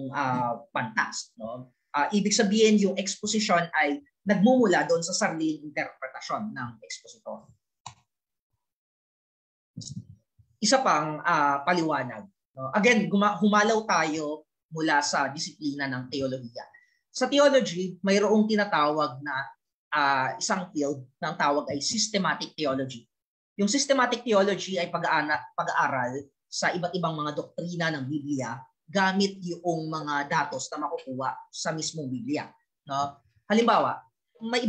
pantas. No? Ibig sabihin, yung exposition ay nagmumula doon sa sariling interpretasyon ng expositor. Isa pang paliwanag. No? Again, humalaw tayo mula sa disiplina ng teolohiya. Sa theology, mayroong tinatawag na isang field na ang tawag ay systematic theology. Yung systematic theology ay pag-aaral sa iba't ibang mga doktrina ng Biblia gamit yung mga datos na makukuha sa mismong Biblia. No? Halimbawa, may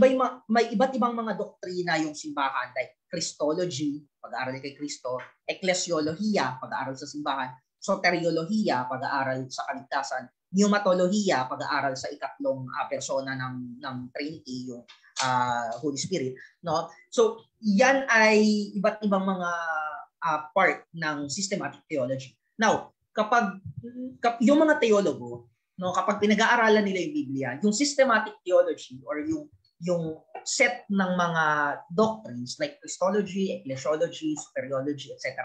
iba't ibang mga doktrina yung simbahan like Christology, pag-aaral kay Kristo, Ecclesiolohiya, pag-aaral sa simbahan, Soteriolohiya, pag-aaral sa kaligtasan, Pneumatolohiya, pag-aaral sa ikatlong persona ng Trinity, yung Holy Spirit. No? So, yan ay iba't ibang mga part ng systematic theology. Now, kapag yung mga teologo, no, kapag pinag-aaralan nila yung Biblia, yung systematic theology or yung set ng mga doctrines like Christology, Ecclesiology, Soteriology, etc.,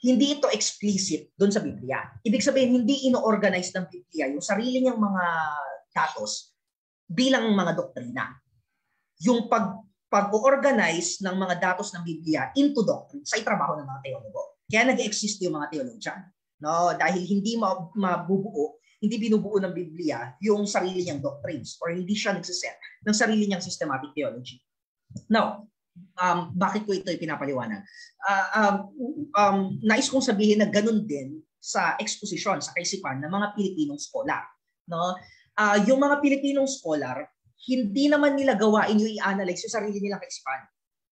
hindi ito explicit doon sa Biblia. Ibig sabihin, hindi ino-organize ng Biblia yung sarili niyang mga datos bilang mga doktrina. Yung pag-organize ng mga datos ng Biblia into doctrine sa itrabaho ng mga teologo. Kaya nag-exist yung mga teologian. No? Dahil hindi hindi binubuo ng Biblia yung sarili niyang doctrines or hindi siya nagsiset ng sarili niyang systematic theology. Now, bakit ko ito ipinapaliwanag? Nais kong sabihin na ganun din sa exposition, sa kaisipan ng mga Pilipinong scholar. No? Yung mga Pilipinong scholar, hindi naman nila gawain yung i-analyze yung sarili nilang kaisipan.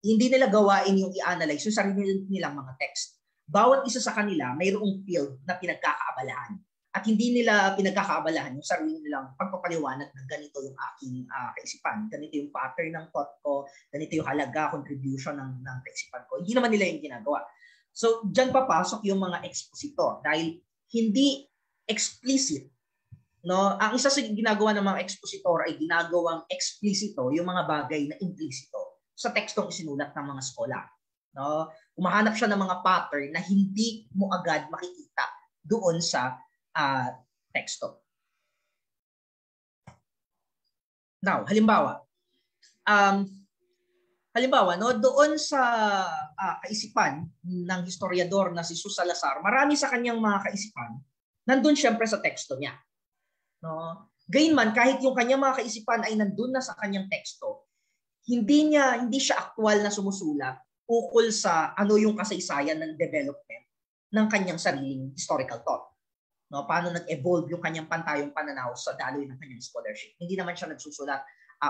Hindi nila gawain yung i-analyze yung sarili nilang mga text. Bawat isa sa kanila mayroong field na pinagkakaabalahan. At hindi nila pinagkakaabalahan yung sarili nilang pagpapaliwanag na ganito yung aking kaisipan, ganito yung pattern ng thought ko, ganito yung halaga, contribution ng kaisipan ko. Hindi naman nila yung ginagawa. So, dyan papasok yung mga expositor dahil hindi explicit. No? Ang isa sa ginagawa ng mga expositor ay ginagawang explicito yung mga bagay na implicito sa tekstong isinulat ng mga scholar. No? Umahanap siya ng mga pattern na hindi mo agad makikita doon sa teksto. Now, halimbawa, no, doon sa kaisipan ng historiador na si Sus Salazar, marami sa kanyang mga kaisipan nandun siyempre sa teksto niya. No? Gayunman, kahit yung kanyang mga kaisipan ay nandun na sa kanyang teksto, hindi siya aktwal na sumusulat ukol sa ano yung kasaysayan ng development ng kanyang sariling historical thought. No, paano nag-evolve yung kanyang pantayong pananaw sa daloy ng kanyang scholarship. Hindi naman siya nagsusulat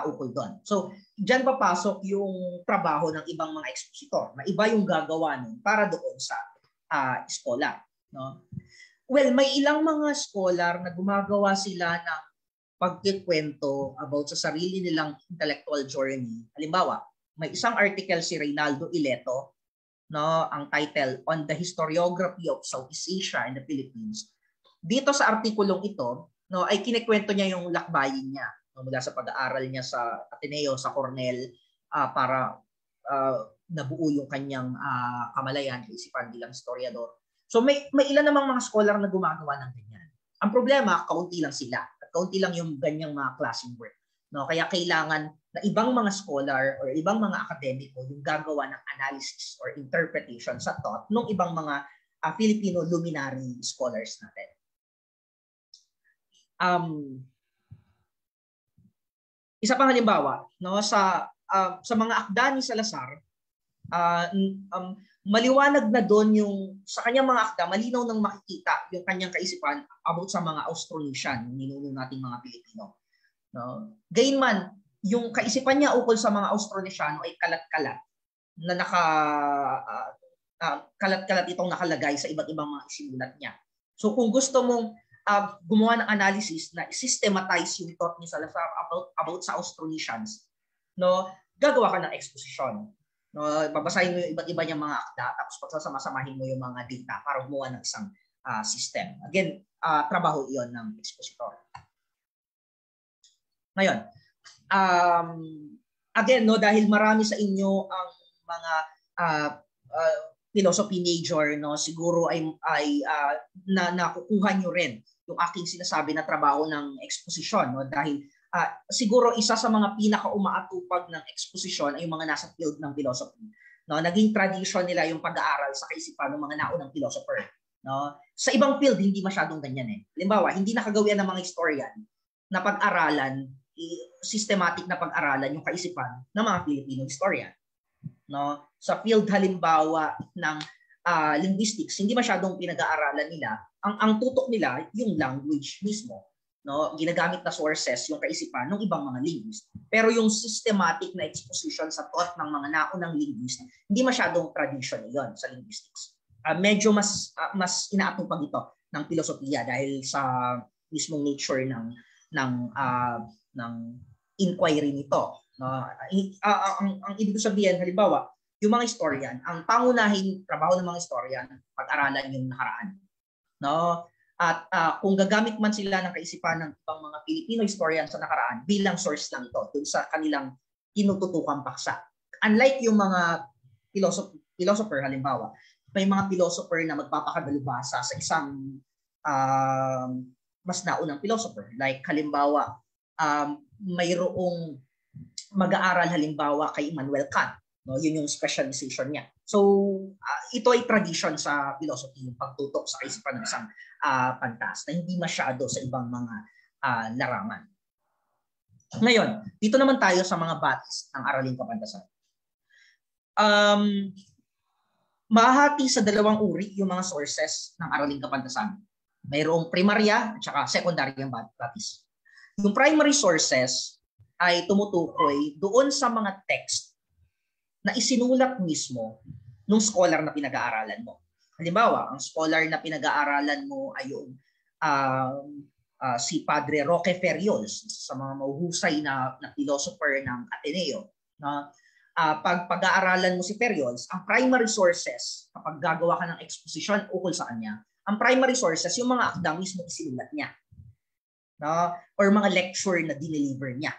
ukol doon. So, diyan papasok yung trabaho ng ibang mga expositor na iba yung gagawa nun para doon sa scholar. No? Well, may ilang mga scholar na gumagawa sila ng pagkikwento about sa sarili nilang intellectual journey. Halimbawa, may isang article si Reynaldo Ileto, no, ang title On the Historiography of Southeast Asia and the Philippines. Dito sa artikulong ito, no, ay kinikwento niya yung lakbayin niya, no, mula sa pag-aaral niya sa Ateneo, sa Cornell, para nabuo yung kanyang kamalayan, kaisipan bilang historiador. So may ilan namang mga scholar na gumagawa ng ganyan. Ang problema, kaunti lang sila. At kaunti lang yung ganyang mga klaseng work. No, kaya kailangan na ibang mga scholar or ibang mga akademiko yung gagawa ng analysis or interpretation sa thought ng ibang mga Filipino luminary scholars natin. Isa pang halimbawa, no, sa mga akda ni Salazar, maliwanag na doon yung sa kanyang mga akda, malinaw nang makikita yung kanyang kaisipan about sa mga Austronesian, yung ninuno nating mga Pilipino. No? Gayunman, yung kaisipan niya ukol sa mga Austronesiano ay kalat-kalat na kalat-kalat itong nakalagay sa iba't ibang mga isinulat niya. So kung gusto mong gumawa ng analysis na systematize yung thought ni Salazar about sa Austronesians, no, gagawa ka ng exposition. No, babasahin mo yung iba't iba niyang mga akda, tapos pagsasama-samahin mo yung mga data para gumawa ng isang system. Again, trabaho iyon ng expositor. Ngayon, again, no, dahil marami sa inyo ang mga philosophy major, no, siguro ay nakukuha nyo rin yung aking sinasabi na trabaho ng exposition, no, dahil siguro isa sa mga pinaka-umaatupag ng exposition ay yung mga nasa field ng philosophy. No, naging tradition nila yung pag-aaral sa kaisipan ng mga naunang philosopher. No, sa ibang field hindi masyadong ganyan eh. Halimbawa, hindi nakagawian ng mga historian na pag-aralan, systematic na pag-aralan yung kaisipan ng mga Filipino historian. No, sa field halimbawa ng linguistics, hindi masyadong pinag-aaralan nila. Ang tutok nila yung language mismo. No, ginagamit na sources yung kaisipan ng ibang mga linguist. Pero yung systematic na exposition sa thought ng mga naunang linguist, hindi masyadong tradition yon sa linguistics. Medyo mas inaatupag ito ng filosofiya dahil sa mismong nature ng inquiry nito. No, ang ibig sabihin, halimbawa, yung mga historian, ang pangunahing trabaho ng mga historian, pag-aralan yung nakaraan. No? At kung gagamit man sila ng kaisipan ng ibang mga Filipino historian sa nakaraan, bilang source lang ito dun sa kanilang tinututukang paksa. Unlike yung mga philosopher, halimbawa, may mga philosopher na magpapakadalubhasa sa isang mas naunang philosopher. Like halimbawa, mayroong mag-aaral halimbawa kay Immanuel Kant. No, yun yung specialization niya. So, ito ay tradition sa philosophy, yung pagtutok sa kaisipan ng isang pantas na hindi masyado sa ibang mga larangan. Ngayon, dito naman tayo sa mga batis ng araling kapantasan. Mahati sa dalawang uri yung mga sources ng araling kapantasan. Mayroong primarya at saka sekundaryang batis. Yung primary sources ay tumutukoy doon sa mga text na isinulat mismo nung scholar na pinag-aaralan mo. Halimbawa, ang scholar na pinag-aaralan mo ay yung si Padre Roque Ferriols, sa mga mahuhusay na philosopher ng Ateneo. Pag-aaralan mo si Ferriols, ang primary sources, kapag gagawa ka ng exposition ukol sa kanya, ang primary sources, yung mga akdang mismo isinulat niya. No? Or mga lecture na dineliver niya.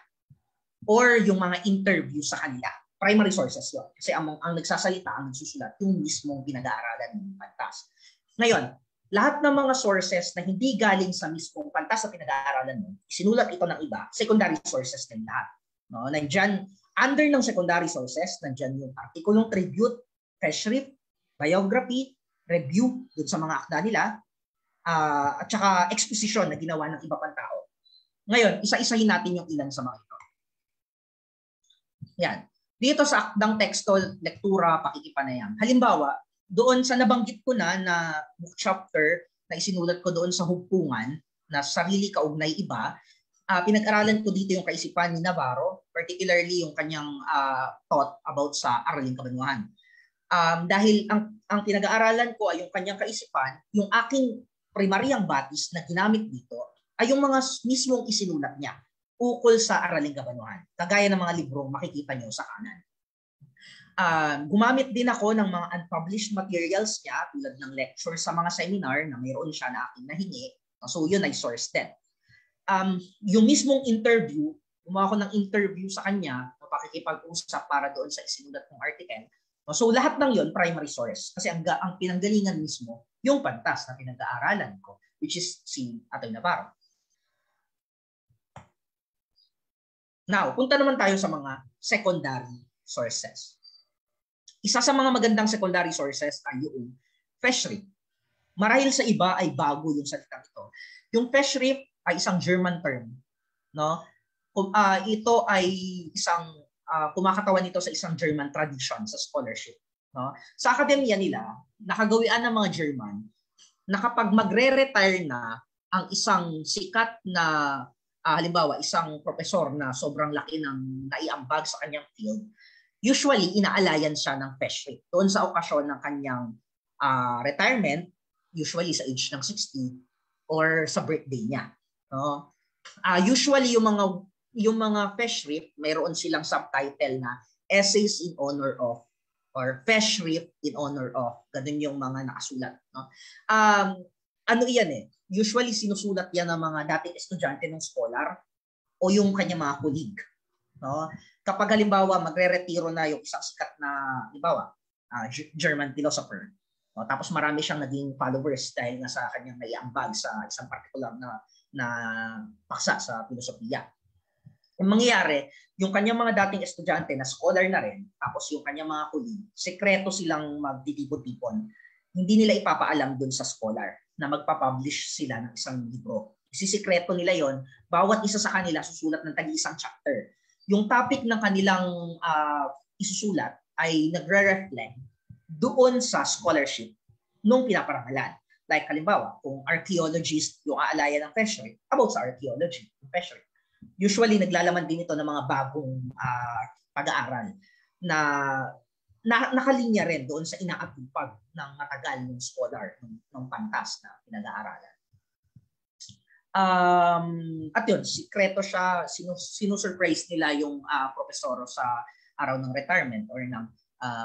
Or yung mga interview sa kanila. Primary sources yun. Kasi ang nagsasalita, ang nagsusulat, yung mismong pinag-aaralan ng pantas. Ngayon, lahat ng mga sources na hindi galing sa mismong pantas na pinag-aaralan mo, sinulat ito ng iba, secondary sources din lahat. No? Nandyan, under ng secondary sources, nandyan yung artikulong tribute, feshrift, biography, review dun sa mga akda nila, at saka exposition na ginawa ng iba pang tao. Ngayon, isa-isahin natin yung ilan sa mga ito. Yan. Dito sa akdang teksto, lektura, pakikipanayam. Halimbawa, doon sa nabanggit ko na book chapter na isinulat ko doon sa hugpungan na sarili kaugnay iba, pinag-aralan ko dito yung kaisipan ni Navarro, particularly yung kanyang thought about sa araling kabanwahan. Dahil ang pinag-aaralan ko ay yung kanyang kaisipan, yung aking primaryang batis na ginamit dito ay yung mga mismong isinulat niya ukol sa araling kabanwahan. Kagaya ng mga librong makikita nyo sa kanan. Gumamit din ako ng mga unpublished materials niya tulad ng lecture sa mga seminar na mayroon siya na aking nahingi. So yun ay source din. Yung mismong interview, gumawa ko ng interview sa kanya, pakikipag-usap para doon sa isinulat ng article. So lahat ng yun, primary source. Kasi ang pinanggalingan mismo, yung pantas na pinag-aaralan ko, which is si Atoy Navarro. Now, punta naman tayo sa mga secondary sources. Isa sa mga magandang secondary sources ay yung feshrift. Marahil sa iba ay bago yung salita ito. Yung feshrift ay isang German term. No? Ito ay isang kumakatawan nito sa isang German tradition sa scholarship. No? Sa akademya nila, nakagawian ng mga German na kapag magre-retire na ang isang sikat na halimbawa, isang profesor na sobrang laki ng naiambag sa kanyang field, usually inaalayan siya ng fellowship doon sa okasyon ng kanyang retirement, usually sa age ng 60 or sa birthday niya. No? Usually yung mga fellowship, mayroon silang subtitle na Essays in Honor of or fellowship in honor of. Ganun yung mga nakasulat. No? Ano iyan eh? Usually sinusulat yan ng mga dating estudyante ng scholar o yung kanyang mga colleague. No? Kapag halimbawa magre-retiro na yung isang sikat na halimbawa German philosopher, no? Tapos marami siyang naging followers dahil nga sa kanyang naiambag sa isang particular na paksa sa filosofiya. Ang mangyayari, yung kanyang mga dating estudyante na scholar na rin, tapos yung kanyang mga colleague, sekreto silang magtitipon-tipon. Hindi nila ipapaalam dun sa scholar na magpapublish sila ng isang libro. Isisikreto nila yon, bawat isa sa kanila susulat ng tag-isang chapter. Yung topic ng kanilang isusulat ay nagre-reflect doon sa scholarship nung pinaparangalan. Like halimbawa, kung archaeologist yung aalayan ng fellowship, about sa archaeology, yung fellowship. Usually naglalaman din ito ng mga bagong pag-aaral na nakalinya rin doon sa inaatupag ng matagal ng scholar ng pantas na pinag-aaralan. At yun, sikreto siya, sinusurprise nila yung profesoro sa araw ng retirement or ng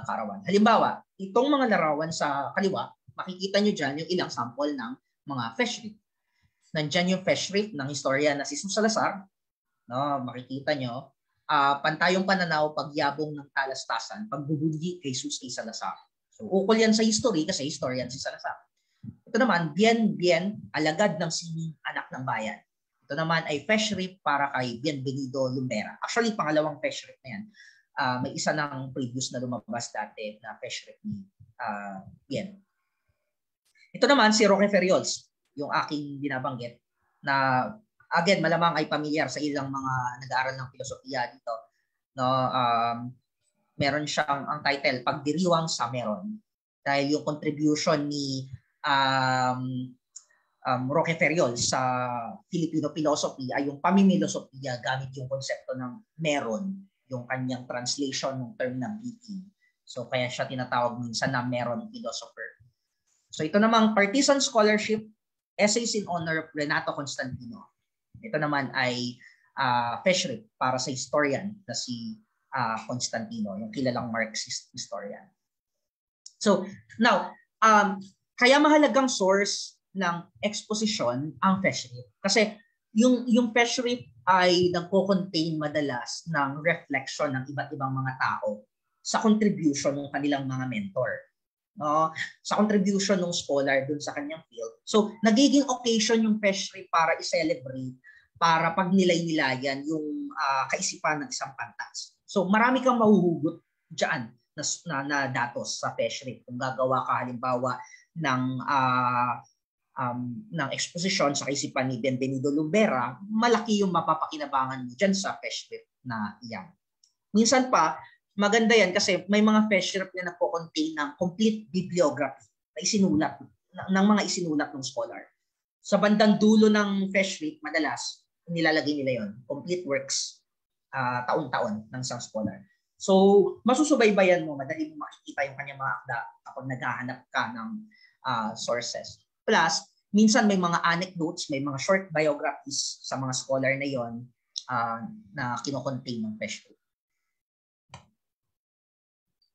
kaarawan. Halimbawa, itong mga larawan sa kaliwa, makikita nyo dyan yung ilang sample ng mga fellowship. Nandyan yung fellowship ng historia na si Jesus Salazar. No, makikita nyo, pantayong pananaw, pagyabong ng talastasan, pagbubulgi kay Jesus kay Salazar. So, ukol yan sa history kasi historian si Salazar. Ito naman, Bien, alagad ng sining anak ng bayan. Ito naman ay fellowship para kay Bienvenido Lumbera. Actually, pangalawang fellowship na yan. May isa ng previous na lumabas dati na fellowship ni Bien. Ito naman si Roque Ferriols, yung aking binabanggit na again, malamang ay pamilyar sa ilang mga nag-aaral ng filosofiya dito. No, meron siyang ang title, Pagdiriwang sa Meron. Dahil yung contribution ni Roque Ferriols sa Filipino philosophy ay yung pamimilosopiya gamit yung konsepto ng meron, yung kanyang translation ng term na being. So kaya siya tinatawag minsan na meron philosopher. So ito namang partisan scholarship, Essays in Honor of Renato Constantino. Ito naman ay fellowship para sa historian na si Constantino, yung kilalang Marxist historian. So, now, kaya mahalagang source ng exposition ang fellowship. Kasi yung fellowship ay nagko-contain madalas ng reflection ng iba't ibang mga tao sa contribution ng kanilang mga mentor. No, sa contribution ng scholar dun sa kanyang field. So, nagiging occasion yung fellowship para i-celebrate, para pag nilay-nilayan yung kaisipan ng isang pantas. So, marami kang mahuhugot dyan na datos sa fellowship. Kung gagawa ka halimbawa ng exposition sa kaisipan ni Bienvenido Lumbera, malaki yung mapapakinabangan mo dyan sa fellowship na iyan. Minsan pa, maganda yan kasi may mga fellowship na nagko-contain ng complete bibliography na isinulat, ng mga isinulat ng scholar. Sa bandang dulo ng fellowship, madalas, nilalagay nila yon, complete works, taon-taon ng isang scholar. So, masusubaybayan mo, madali mo makikita yung kanyang mga akda kapag naghahanap ka ng sources. Plus, minsan may mga anecdotes, may mga short biographies sa mga scholar na yon na kino-contain ng fellowship.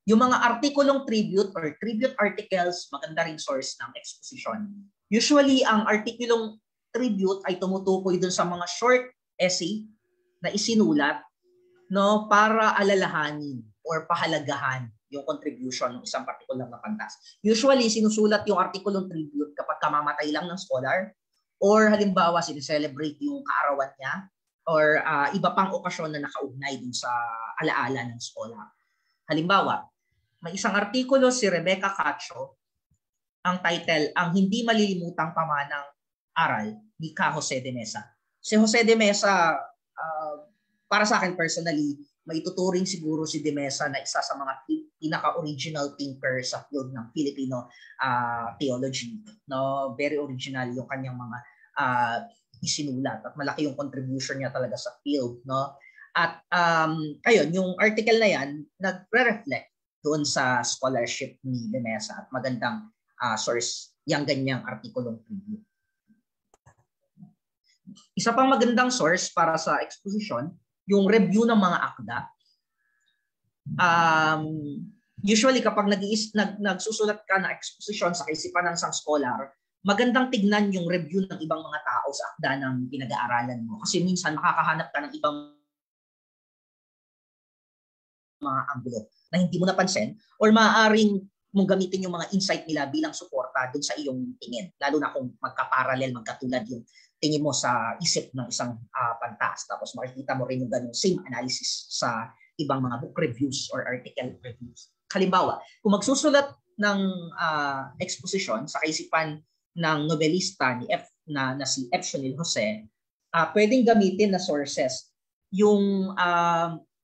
Yung mga artikulong tribute or tribute articles, maganda ring source ng exposition. Usually, ang artikulong tribute ay tumutukoy dun sa mga short essay na isinulat, no, para alalahanin or pahalagahan yung contribution ng isang particular na pantas. Usually, sinusulat yung artikulong tribute kapag kamamatay lang ng scholar or halimbawa, sineselebrate yung kaarawan niya or iba pang okasyon na nakaugnay dun sa alaala ng scholar. Halimbawa, may isang artikulo si Rebecca Cacho, ang title, Ang Hindi Malilimutang Pamanang Aral ni Ka Jose de Mesa. Si Jose de Mesa, para sa akin personally, maituturing siguro si de Mesa na isa sa mga pinaka-original thinker sa field ng Filipino theology. No? Very original yung kanyang mga isinulat at malaki yung contribution niya talaga sa field. No? At ayun, yung article na yan nagre-reflect doon sa scholarship ni De Mesa at magandang source yung ganyang artikulong preview. Isa pang magandang source para sa exposition, yung review ng mga akda. Usually kapag nagsusulat ka na exposition sa kaisipan ng isang scholar, magandang tignan yung review ng ibang mga tao sa akda ng pinag-aaralan mo. Kasi minsan makakahanap ka ng ibang mga anggulo na hindi mo napansin or maaaring mong gamitin yung mga insight nila bilang suporta dun sa iyong tingin. Lalo na kung magka-parallel, magkatulad yung tingin mo sa isip ng isang pantas. Tapos makikita mo rin yung ganung same analysis sa ibang mga book reviews or article reviews. Halimbawa, kung magsusulat ng exposition sa kaisipan ng nobelista ni na si F. Sionil Jose, pwedeng gamitin na sources yung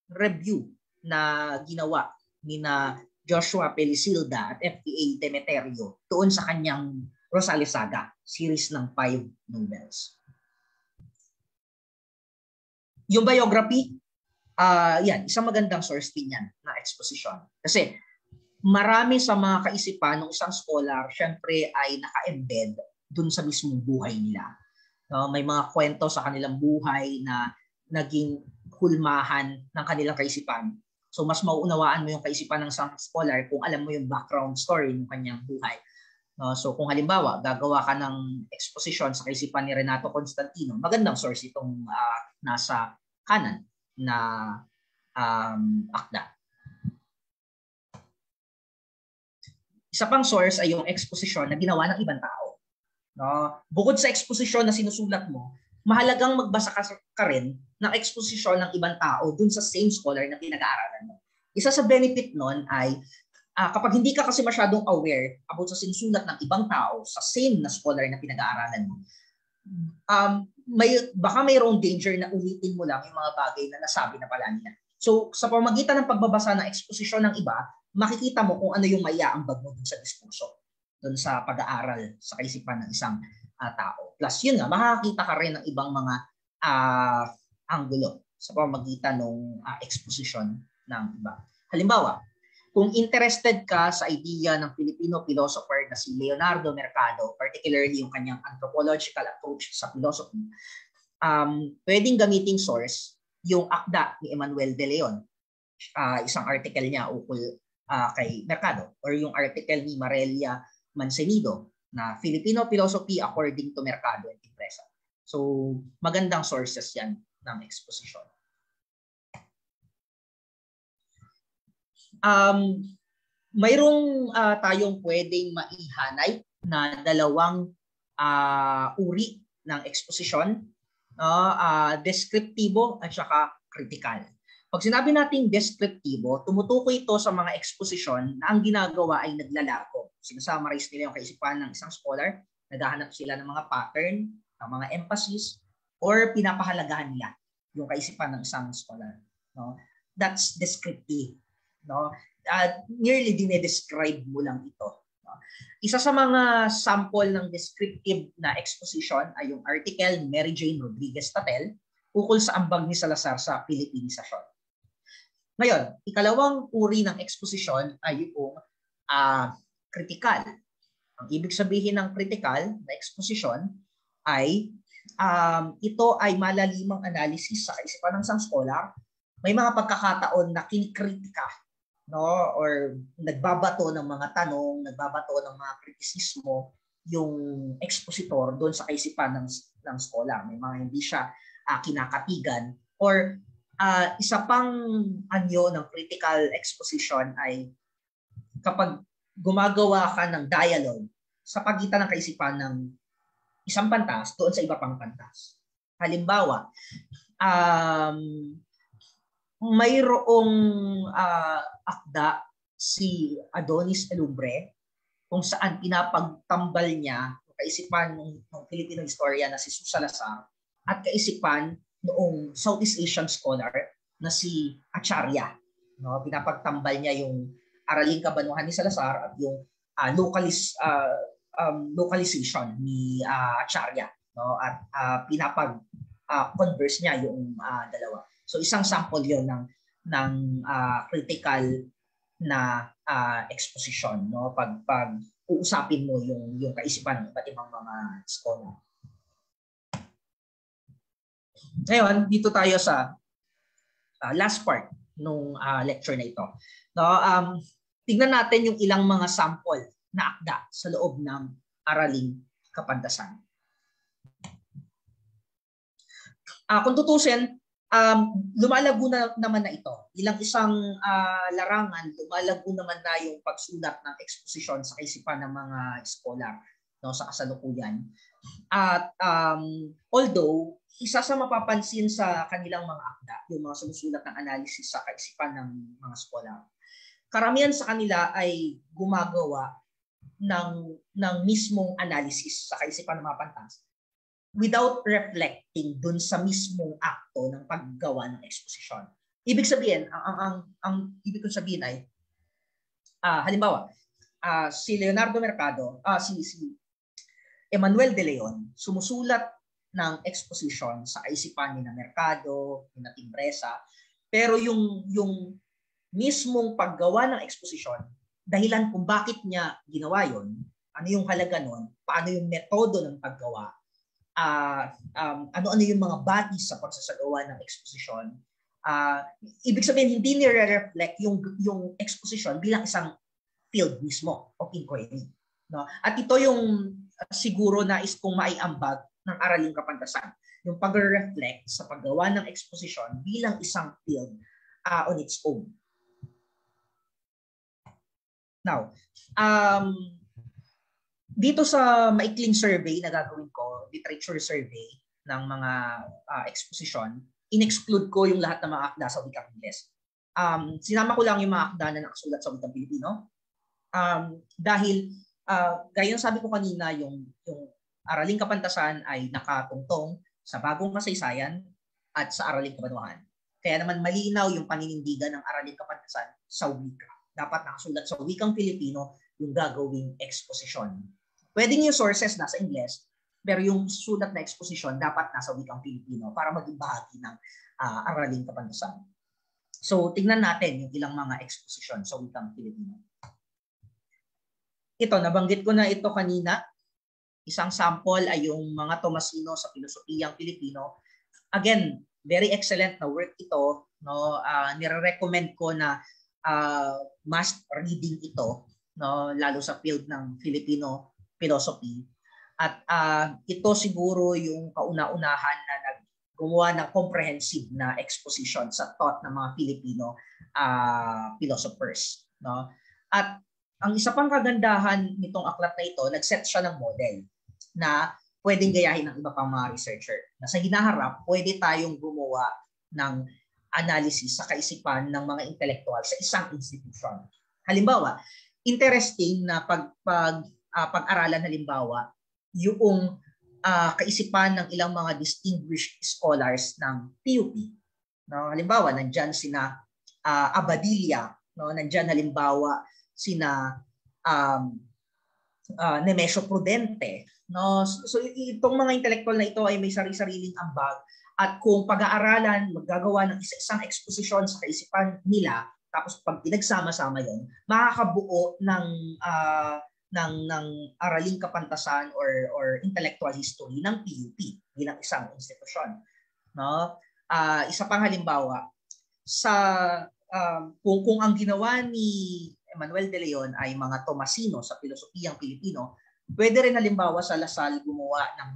review na ginawa ni na Joshua Pelisilda at F.P.A. Demeterio doon sa kanyang Rosales Saga, series ng 5 novels. Yung biography, yan, isang magandang source din yan na exposition. Kasi marami sa mga kaisipan ng isang scholar, syempre ay naka-embed dun sa mismong buhay nila. May mga kwento sa kanilang buhay na naging hulmahan ng kanilang kaisipan. So mas mauunawaan mo yung kaisipan ng isang scholar kung alam mo yung background story ng kanyang buhay. So kung halimbawa, gagawa ka ng exposition sa kaisipan ni Renato Constantino, magandang source itong nasa kanan na akda. Isa pang source ay yung exposition na ginawa ng ibang tao. Bukod sa exposition na sinusulat mo, mahalagang magbasa ka rin ng exposition ng ibang tao dun sa same scholar na pinag-aaralan mo. Isa sa benefit nun ay kapag hindi ka kasi masyadong aware about sa sinusulat ng ibang tao sa same na scholar na pinag-aaralan mo, baka mayroong danger na ulitin mo lang yung mga bagay na nasabi na pala nila. So sa pamamagitan ng pagbabasa ng exposition ng iba, makikita mo kung ano yung maiaambag mo dun sa diskurso, dun sa pag-aaral sa kaisipan ng isang tao. Plus yun nga, makakita ka rin ng ibang mga anggulo sa pamamagitan ng exposition ng iba. Halimbawa, kung interested ka sa idea ng Filipino philosopher na si Leonardo Mercado, particularly yung kanyang anthropological approach sa philosophy, pwedeng gamiting source yung akda ni Emmanuel de Leon, isang article niya ukol kay Mercado, or yung article ni Marelia Mancenido na Filipino Philosophy According to Mercado and Impresa. So magandang sources yan ng exposition. Mayroong tayong pwedeng maihanay na dalawang uri ng exposition, deskriptibo at saka critical. Pag sinabi nating deskriptibo, tumutukoy ito sa mga exposition na ang ginagawa ay naglalago. Sinasummarize nila yung kaisipan ng isang scholar, naghahanap sila ng mga pattern, ng mga emphasis, or pinapahalagahan nila yung kaisipan ng isang scholar. That's descriptive. Nearly dinedescribe mo lang ito. Isa sa mga sample ng descriptive na exposition ay yung article ni Mary Jane Rodriguez Tatel ukol sa ambag ni Salazar sa Pilipinisasyon. Ngayon, ikalawang uri ng exposition ay yung critical. Ang ibig sabihin ng critical na exposition ay ito ay malalimang analysis sa kaisipan ng isang scholar. May mga pagkakataon na kinikritika, or nagbabato ng mga tanong, nagbabato ng mga kritisismo yung expositor doon sa kaisipan ng scholar. May mga hindi siya kinakatigan, or isa pang anyo ng critical exposition ay kapag gumagawa ka ng dialogue sa pagitan ng kaisipan ng isang pantas doon sa iba pang pantas. Halimbawa, mayroong akda si Adonis Elubre kung saan pinapagtambal niya ang kaisipan ng Filipino historian na si Salazar at kaisipan noong Southeast Asian scholar na si Acharya. Pinapagtambal niya yung araling kabanuhan ni Salazar at yung localization ni Acharya. At pinapag-converse niya yung dalawa. So isang sample 'yon ng critical na exposition, no? Pag uusapin mo yung kaisipan ng iba't ibang mga scholar. Ngayon, dito tayo sa last part nung lecture na ito. No, tingnan natin yung ilang mga sample na akda sa loob ng Araling Kapantasan. Kung tutusin, lumalago na naman na ito. Ilang isang larangan, lumalago naman na yung pagsulat ng eksposisyon sa kaisipan ng mga scholar, no, sa kasalukuyan. At although isa sa mapapansin sa kanilang mga akda, yung mga sumusulat ng analysis sa kaisipan ng mga scholar, karamihan sa kanila ay gumagawa ng mismong analysis sa kaisipan ng mga pantas without reflecting dun sa mismong akto ng paggawa ng exposition. Ibig sabihin, ang ibig kong sabihin ay, halimbawa, si Leonardo Mercado, si Emmanuel de Leon, sumusulat ng exposition sa kaisipan ni na Mercado, ni na Timbresa, pero yung mismong paggawa ng exposition, dahilan kung bakit niya ginawa yon, ano yung halaga nun, paano yung metodo ng paggawa, ano-ano yung mga bodies sa pagsasagawa ng exposition. Ibig sabihin, hindi nire-reflect yung exposition bilang isang field mismo of inquiry. No? At ito yung siguro nais kong maiambag ng Araling Kapantasan, yung pag-reflect sa paggawa ng exposition bilang isang field on its own. Now, dito sa maikling survey na gagawin ko, literature survey ng mga exposition, in-exclude ko yung lahat ng mga akda sa wikang Ingles. Sinama ko lang yung mga akda na nakasulat sa wikang Pilipino. Dahil, gaya ng sabi ko kanina, yung Araling Kapantasan ay nakatungtong sa bagong kasaysayan at sa Araling Kabanwahan. Kaya naman malinaw yung paninindigan ng Araling Kapantasan sa wika. Dapat nakasulat sa wikang Pilipino yung gagawing exposition. Pwedeng yung sources nasa Ingles, pero yung sulat na exposition dapat nasa wikang Pilipino para maging bahagi ng Araling Kapantasan. So, tingnan natin yung ilang mga exposition sa wikang Pilipino. Ito, nabanggit ko na ito kanina. Isang sample ay yung mga Tomasino sa Pilosopiyang Pilipino. Again, very excellent na work ito. No? Nire-recommend ko na must reading ito, no? Lalo sa field ng Filipino philosophy. At ito siguro yung kauna-unahan na gumawa ng comprehensive na exposition sa thought ng mga Filipino philosophers. No? At ang isa pang kagandahan nitong aklat na ito, nag-set siya ng model na pwedeng gayahin ng iba pang mga researcher. Na sa hinaharap, pwede tayong gumawa ng analysis sa kaisipan ng mga intellectual sa isang institution. Halimbawa, interesting na pag-aralan halimbawa yung kaisipan ng ilang mga distinguished scholars ng PUP. No, halimbawa, nandyan sina Abadilla, no, nandyan halimbawa sina Nemesio Prudente. No? So itong mga intellectual na ito ay may sari-sariling ambag at kung pag-aaralan, maggagawa ng isa-isang exposition sa kaisipan nila, tapos pag pinagsama-sama yon, makakabuo ng Araling Kapantasan or intellectual history ng PUP bilang isang institusyon. No? Isa pang halimbawa, sa kung ang ginawa ni Emmanuel de Leon ay mga Tomasino sa Pilosopiyang Pilipino, pwede rin halimbawa sa Lasal gumawa ng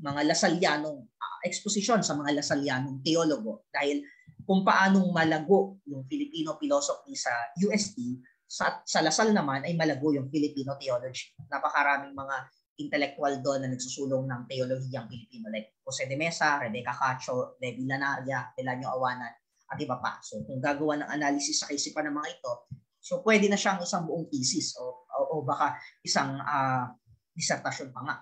mga Lasallianong exposition sa mga Lasallianong teologo, dahil kung paanong malago yung Filipino philosophy sa UST, sa Lasal naman ay malago yung Filipino theology. Napakaraming mga intellectual doon na nagsusulong ng teolohiyang Pilipino like Jose de Mesa, Rebecca Cacho, Levi Lanaria, Elanio Awanan, at iba pa. So kung gagawa ng analysis sa kaisipan ng mga ito, so pwede na siyang isang buong thesis o baka isang disertasyon pa nga.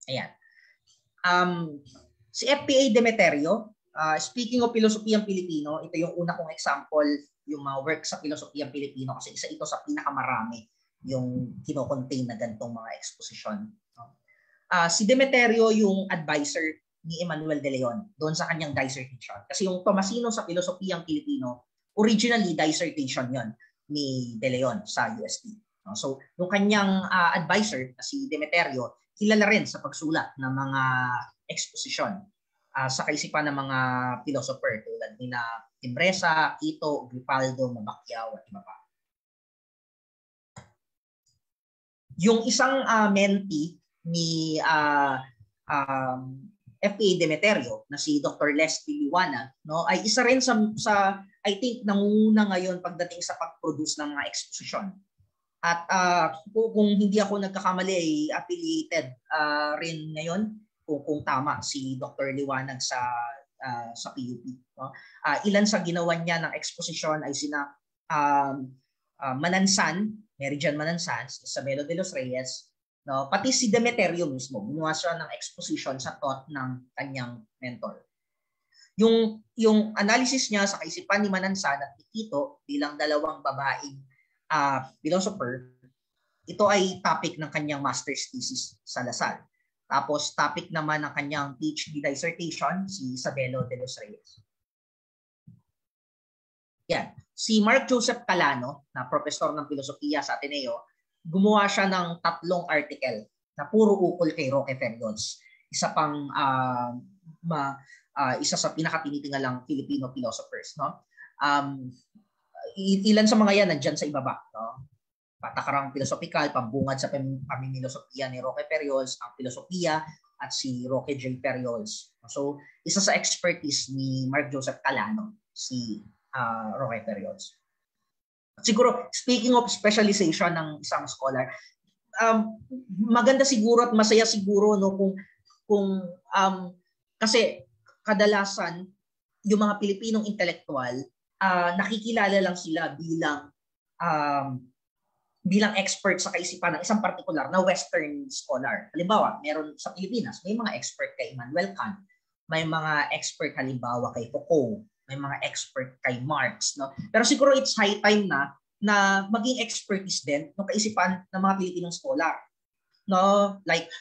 Ayan. Si F.P.A. Demeterio, speaking of Pilosopiyang Pilipino, ito yung una kong example, yung mga work sa Pilosopiyang Pilipino kasi isa ito sa pinakamarami yung kino-contain na ganitong mga exposition. Si Demeterio yung advisor ni Emmanuel De Leon doon sa kanyang dissertation. Kasi yung Tomasino sa Pilosopiyang Pilipino, originally dissertation yon ni De Leon sa UST. So, yung kanyang advisor, si Demeterio, kilala rin sa pagsulat ng mga exposition sa kaisipan ng mga philosopher tulad ni na Timbresa, Quito, Gripaldo, Mabacquiao at iba pa. Yung isang mentee ni F.A. Demeterio na si Dr. Leslie Liwanag, no, ay isa rin sa I think nangunguna ngayon pagdating sa pag-produce ng mga exposition. At kung hindi ako nagkakamali ay affiliated rin ngayon kung tama si Dr. Liwanag sa PUP, no? Ilan sa ginawa niya ng exposition ay sina Manansan, Meridian Manansan, Isabelo de los Reyes, no? Pati si Demeterio mismo, gumawa siya ng exposition sa thought ng kanyang mentor. Yung analysis niya sa kaisipan ni Manansan at ni Quito bilang dalawang babaeng philosopher, ito ay topic ng kanyang master's thesis sa Lasal. Tapos topic naman ng kanyang PhD dissertation si Isabelo de los Reyes. Yan. Si Mark Joseph Calano, na professor ng filosofiya sa Ateneo, gumawa siya ng 3 article na puro ukol kay Roque Ferriols. Isa sa pinakatinitingalang Filipino philosophers, no? Ilan sa mga yan nandiyan sa ibaba, no? Patakarang Philosophical, Pambungad sa Pamimilosopiya ni Roque Ferriols, ang Filosofiya, at si Roque J. Ferriols. So, isa sa expertise ni Mark Joseph Calano, si Roque Ferriols. Siguro, speaking of specialization ng isang scholar, maganda siguro at masaya siguro, no, kung kasi kadalasan yung mga Pilipinong intelektual, nakikilala lang sila bilang expert sa kaisipan ng isang particular na Western scholar. Halimbawa, meron sa Pilipinas, may mga expert kay Immanuel Kant, may mga expert halimbawa kay Foucault, may mga expert kay Marx, no? Pero siguro it's high time na maging expertise din ng kaisipan ng mga Pilipinong scholar. No? Like,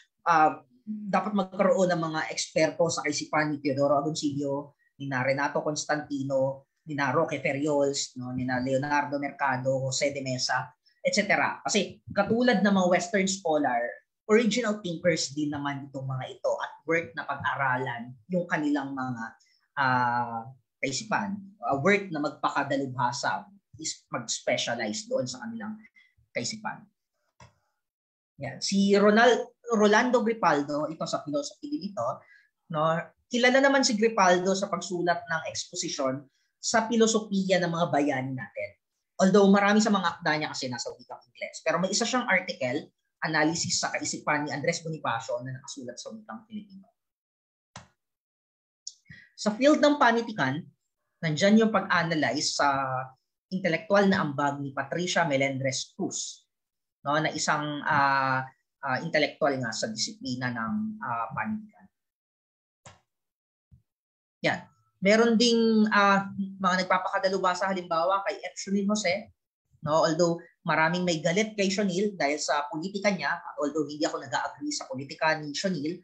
dapat magkaroon ng mga eksperto sa kaisipan ni Teodoro Agoncillo, ni na Renato Constantino, ni na Roque Ferriols, no? Ni na Leonardo Mercado, Jose de Mesa, etc. Kasi katulad ng mga Western scholar, original thinkers din naman itong mga ito at worth na pag-aralan yung kanilang mga kaisipan. Worth na magpakadalubhasa is mag-specialize doon sa kanilang kaisipan. Yan. Si Rolando Gripaldo, ito sa philosophy din ito, no? Kilala naman si Gripaldo sa pagsulat ng exposition sa filosofiya ng mga bayani natin. Although marami sa mga akda niya kasi nasa wikang Ingles. Pero may isa siyang article, analysis sa kaisipan ni Andres Bonifacio na nakasulat sa wikang Filipino. Sa field ng panitikan, nandyan yung pag-analyze sa intelektual na ambag ni Patricia Melendres Cruz, no, na isang intelektual nga sa disiplina ng panitikan. Yan. Meron ding mga nagpapakadalubhasa halimbawa kay F. Shunil Jose, no? Although maraming may galit kay Shunil dahil sa politika niya, although hindi ako nag-agree sa politika ni Shunil,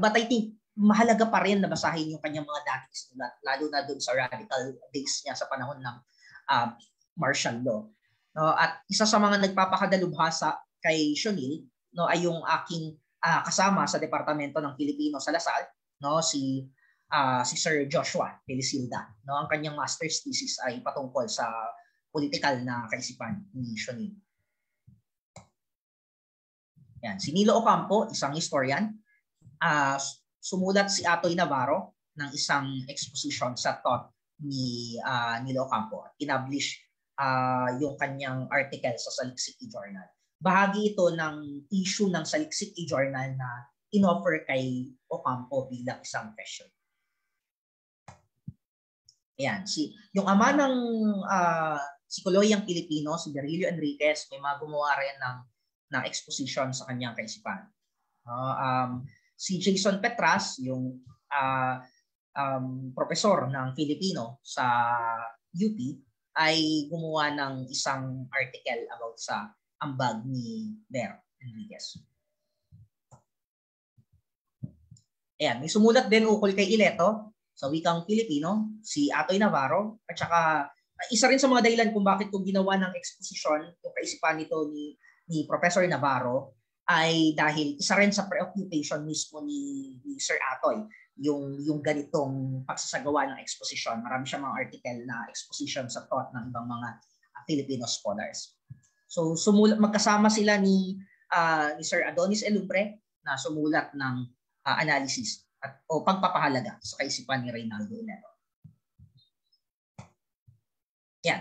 but I think mahalaga pa rin na basahin yung kanyang mga dating sinulat, lalo na doon sa radical days niya sa panahon ng martial law. No? At isa sa mga nagpapakadalubhasa kay Shunil, no, ay yung aking kasama sa Departamento ng Pilipino sa Lasal, no, si Sir Joshua Pelisilda, no? Ang kanyang master's thesis ay patungkol sa political na kaisipan ni Shunil. Yan. Si Nilo Ocampo, isang historian, sumulat si Atoy Navarro ng isang exposition sa thought ni Nilo Ocampo at inablish yung kanyang article sa Saliksik Journal. Bahagi ito ng issue ng Saliksik Journal na inoffer kay Ocampo bilang isang question. Ayan, yung ama ng psikolohiyang Pilipino, si Berilio Enriquez, may mga gumawa rin ng exposition sa kanyang kaisipan. Si Jason Petras, yung profesor ng Filipino sa UP, ay gumawa ng isang article about sa ambag ni Ber Enriquez. Ayan, may sumulat din ukol kay Ileto sa wikang Pilipino, si Atoy Navarro, at saka isa rin sa mga dahilan kung bakit ko ginawa ng exposition yung kaisipan nito ni Professor Navarro ay dahil isa rin sa preoccupation mismo ni Sir Atoy yung ganitong pagsasagawa ng exposition. Marami siya mga article na exposition sa thought ng ibang mga Filipino scholars. So magkasama sila ni Sir Adonis Elumbre na sumulat ng analysis o pagpapahalaga sa kaisipan ni Reynaldo Ileto. Yan.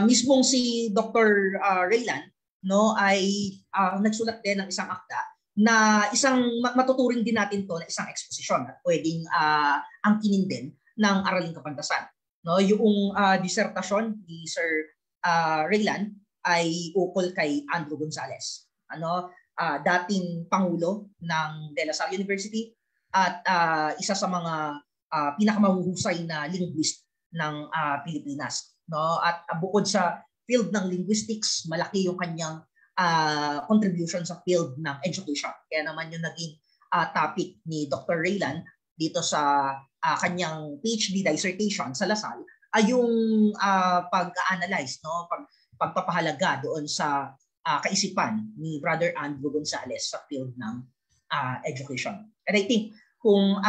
Mismong si Dr. Raylan ay nagsulat din ng isang akda na isang matuturing din natin to na isang exposition at pwedeng angkinin din ng Araling Kapantasan. Yung disertasyon ni Sir Raylan ay ukol kay Andrew Gonzales, dating pangulo ng De La Salle University at isa sa mga pinakamahuhusay na linguist ng Pilipinas. At bukod sa field ng linguistics, malaki yung kanyang contribution sa field ng education. Kaya naman yung naging topic ni Dr. Raylan dito sa kanyang PhD dissertation sa Lasal ay yung pag-analyze, pagpapahalaga doon sa kaisipan ni Brother Andrew Gonzales sa field ng education. And I think kung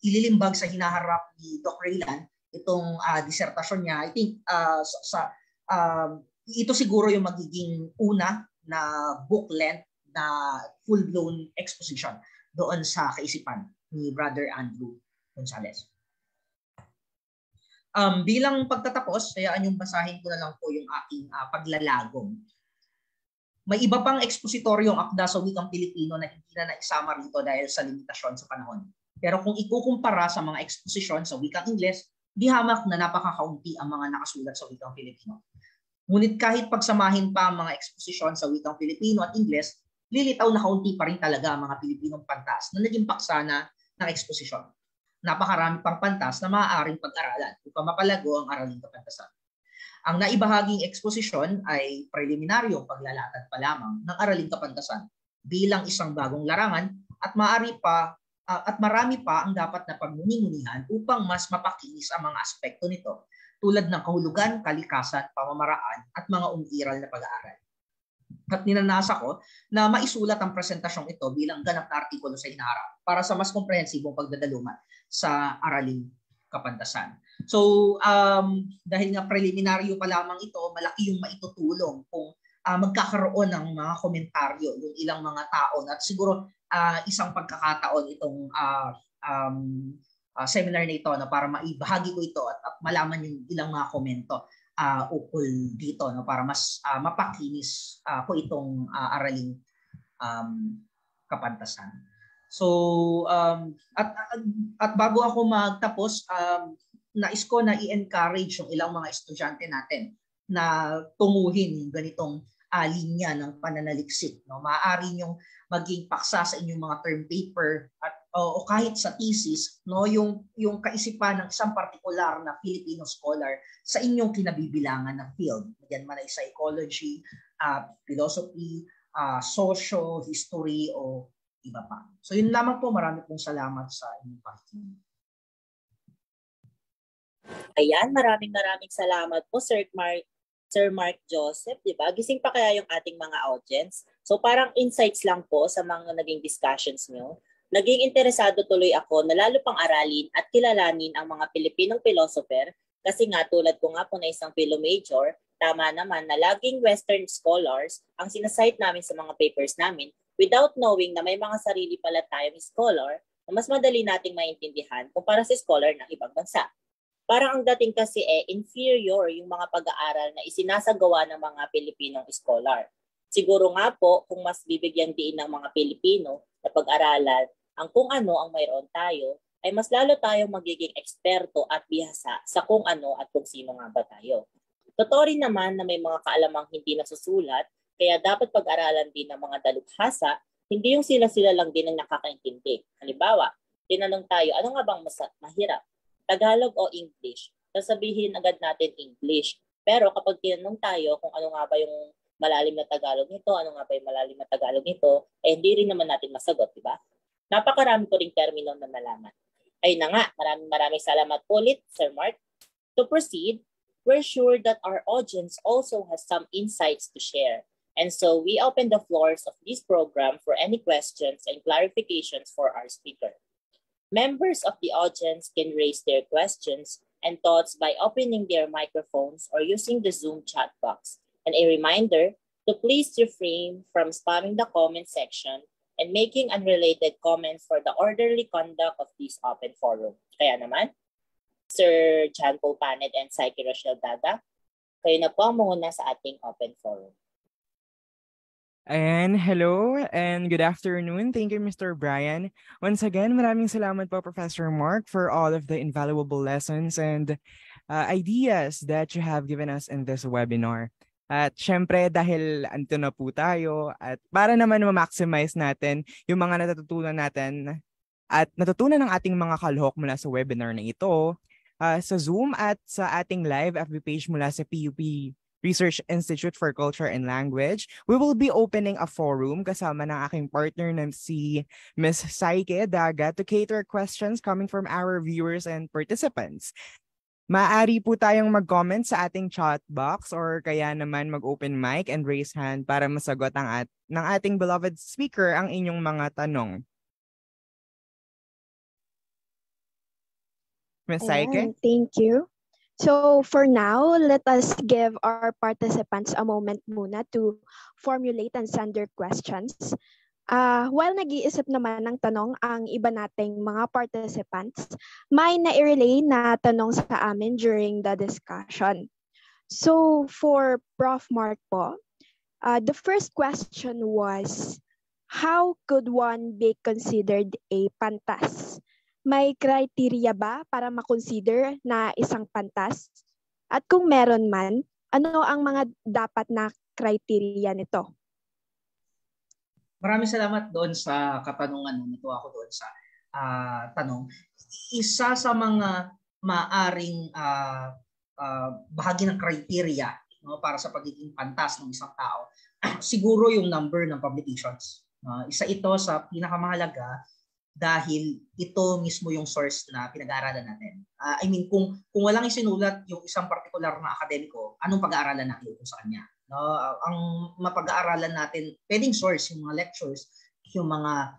ililimbag sa hinaharap ni Dr. Raylan itong disertasyon niya, I think ito siguro yung magiging una na book length na full-blown exposition doon sa kaisipan ni Brother Andrew Gonzales. Bilang pagtatapos, hayaan yung basahin ko na lang po yung aking paglalagom. May iba pang ekspositoryong akda sa wikang Pilipino na hindi na naisama rito dahil sa limitasyon sa panahon. Pero kung ikukumpara sa mga eksposisyon sa wikang Ingles, di hamak na napakakaunti ang mga nakasulat sa wikang Pilipino. Ngunit kahit pagsamahin pa ang mga eksposisyon sa wikang Pilipino at Ingles, lilitaw na kaunti pa rin talaga ang mga Pilipinong pantas na naging paksana ng eksposisyon. Napakarami pang pantas na maaaring pag-aralan upang mapalago ang Araling Kapantasan. Ang naibahaging eksposisyon ay preliminaryong paglalatad pa lamang ng Araling Kapantasan bilang isang bagong larangan at marami pa ang dapat na pagmuni-munihan upang mas mapakinis ang mga aspekto nito tulad ng kahulugan, kalikasan, pamamaraan at mga umiiral na pag-aaral. At ninanasa ko na maisulat ang presentasyong ito bilang ganap na artikulo sa hinaharap para sa mas komprehensibong pagdadaluman sa Araling Kapantasan. So, dahil nga preliminaryo pa lamang ito, malaki yung maitutulong kung magkakaroon ng mga komentaryo yung ilang mga tao at siguro isang pagkakataon itong seminar na ito para maibahagi ko ito at malaman yung ilang mga komento ukol dito para mas mapakinis ko itong Araling Kapantasan. So at bago ako magtapos, nais ko na i-encourage yung ilang mga estudyante natin na tunguhin yung ganitong linya ng pananaliksik. Maaari yung maging paksa sa inyong mga term paper at o kahit sa thesis, yung kaisipan ng isang partikular na Filipino scholar sa inyong kinabibilangan na field. Yan man ay psychology, philosophy, socio, history o iba pa. So yun lamang po, marami pong salamat sa inyong pakikinig. Ayan, maraming salamat po Sir Mark Joseph, di ba? Gising pa kaya yung ating mga audience? So parang insights lang po sa mga naging discussions nyo. Naging interesado tuloy ako na lalo pang aralin at kilalanin ang mga Pilipinong philosopher kasi nga tulad ko nga po na isang philo major, tama naman na laging Western scholars ang sinasite namin sa mga papers namin without knowing na may mga sarili pala tayong scholar na mas madali nating maintindihan kumpara sa scholar ng ibang bansa. Parang ang dating kasi inferior yung mga pag-aaral na isinasagawa ng mga Pilipinong scholar. Siguro nga po kung mas bibigyan diin ng mga Pilipino na pag-aralan ang kung ano ang mayroon tayo, ay mas lalo tayong magiging eksperto at bihasa sa kung ano at kung sino nga ba tayo. Totoo rin naman na may mga kaalamang hindi nasusulat, kaya dapat pag-aralan din ng mga dalubhasa, hindi yung sila-sila lang din ang nakakaintindi. Halimbawa, tinanong tayo, ano nga bang mas mahirap? Tagalog o English? Sasabihin agad natin English. Pero kapag tinanong tayo kung ano nga ba yung malalim na Tagalog nito, ano nga ba yung malalim na Tagalog nito, hindi rin naman natin masagot, di ba? Napakarami ko ring termino na nalaman. Ayun na nga, maraming salamat po ulit, Sir Mark. To proceed, we're sure that our audience also has some insights to share. And so we open the floors of this program for any questions and clarifications for our speaker. Members of the audience can raise their questions and thoughts by opening their microphones or using the Zoom chat box. And a reminder to please refrain from spamming the comment section and making unrelated comments for the orderly conduct of this open forum. Kaya naman, Sir John Paul Panet and Psyche Rochelle Daga, kayo na po ang muna sa ating open forum. And hello and good afternoon. Thank you, Mr. Brian. Once again, maraming salamat po, Professor Mark, for all of the invaluable lessons and ideas that you have given us in this webinar. At syempre, dahil anto na po tayo at para naman ma-maximize natin yung mga natutunan natin at natutunan ng ating mga kalahok mula sa webinar na ito, sa Zoom at sa ating live FB page mula sa PUP Research Institute for Culture and Language, we will be opening a forum kasama ng aking partner na si Ms. Psyche Daga to cater questions coming from our viewers and participants. Maaari po tayong mag-comment sa ating chat box or kaya naman mag-open mic and raise hand para masagot ng ating beloved speaker ang inyong mga tanong. Ms. Psyche? Thank you. So for now, let us give our participants a moment muna to formulate and send their questions. While nag-iisip naman ng tanong ang iba nating mga participants, may na-relay na tanong sa amin during the discussion. So for Prof. Mark po, the first question was, how could one be considered a pantas? May criteria ba para makonsider na isang pantas? At kung meron man, ano ang mga dapat na criteria nito? Maraming salamat doon sa katanungan. Natuwa ako doon sa tanong. Isa sa mga maaring bahagi ng criteria, no, para sa pagiging pantas ng isang tao, siguro yung number ng publications. Isa ito sa pinakamahalaga dahil ito mismo yung source na pinag-aaralan natin. Kung walang isinulat yung isang particular na akademiko, anong pag-aaralan natin sa kanya? No, ang mapag-aaralan natin, pwedeng source, yung mga lectures, yung mga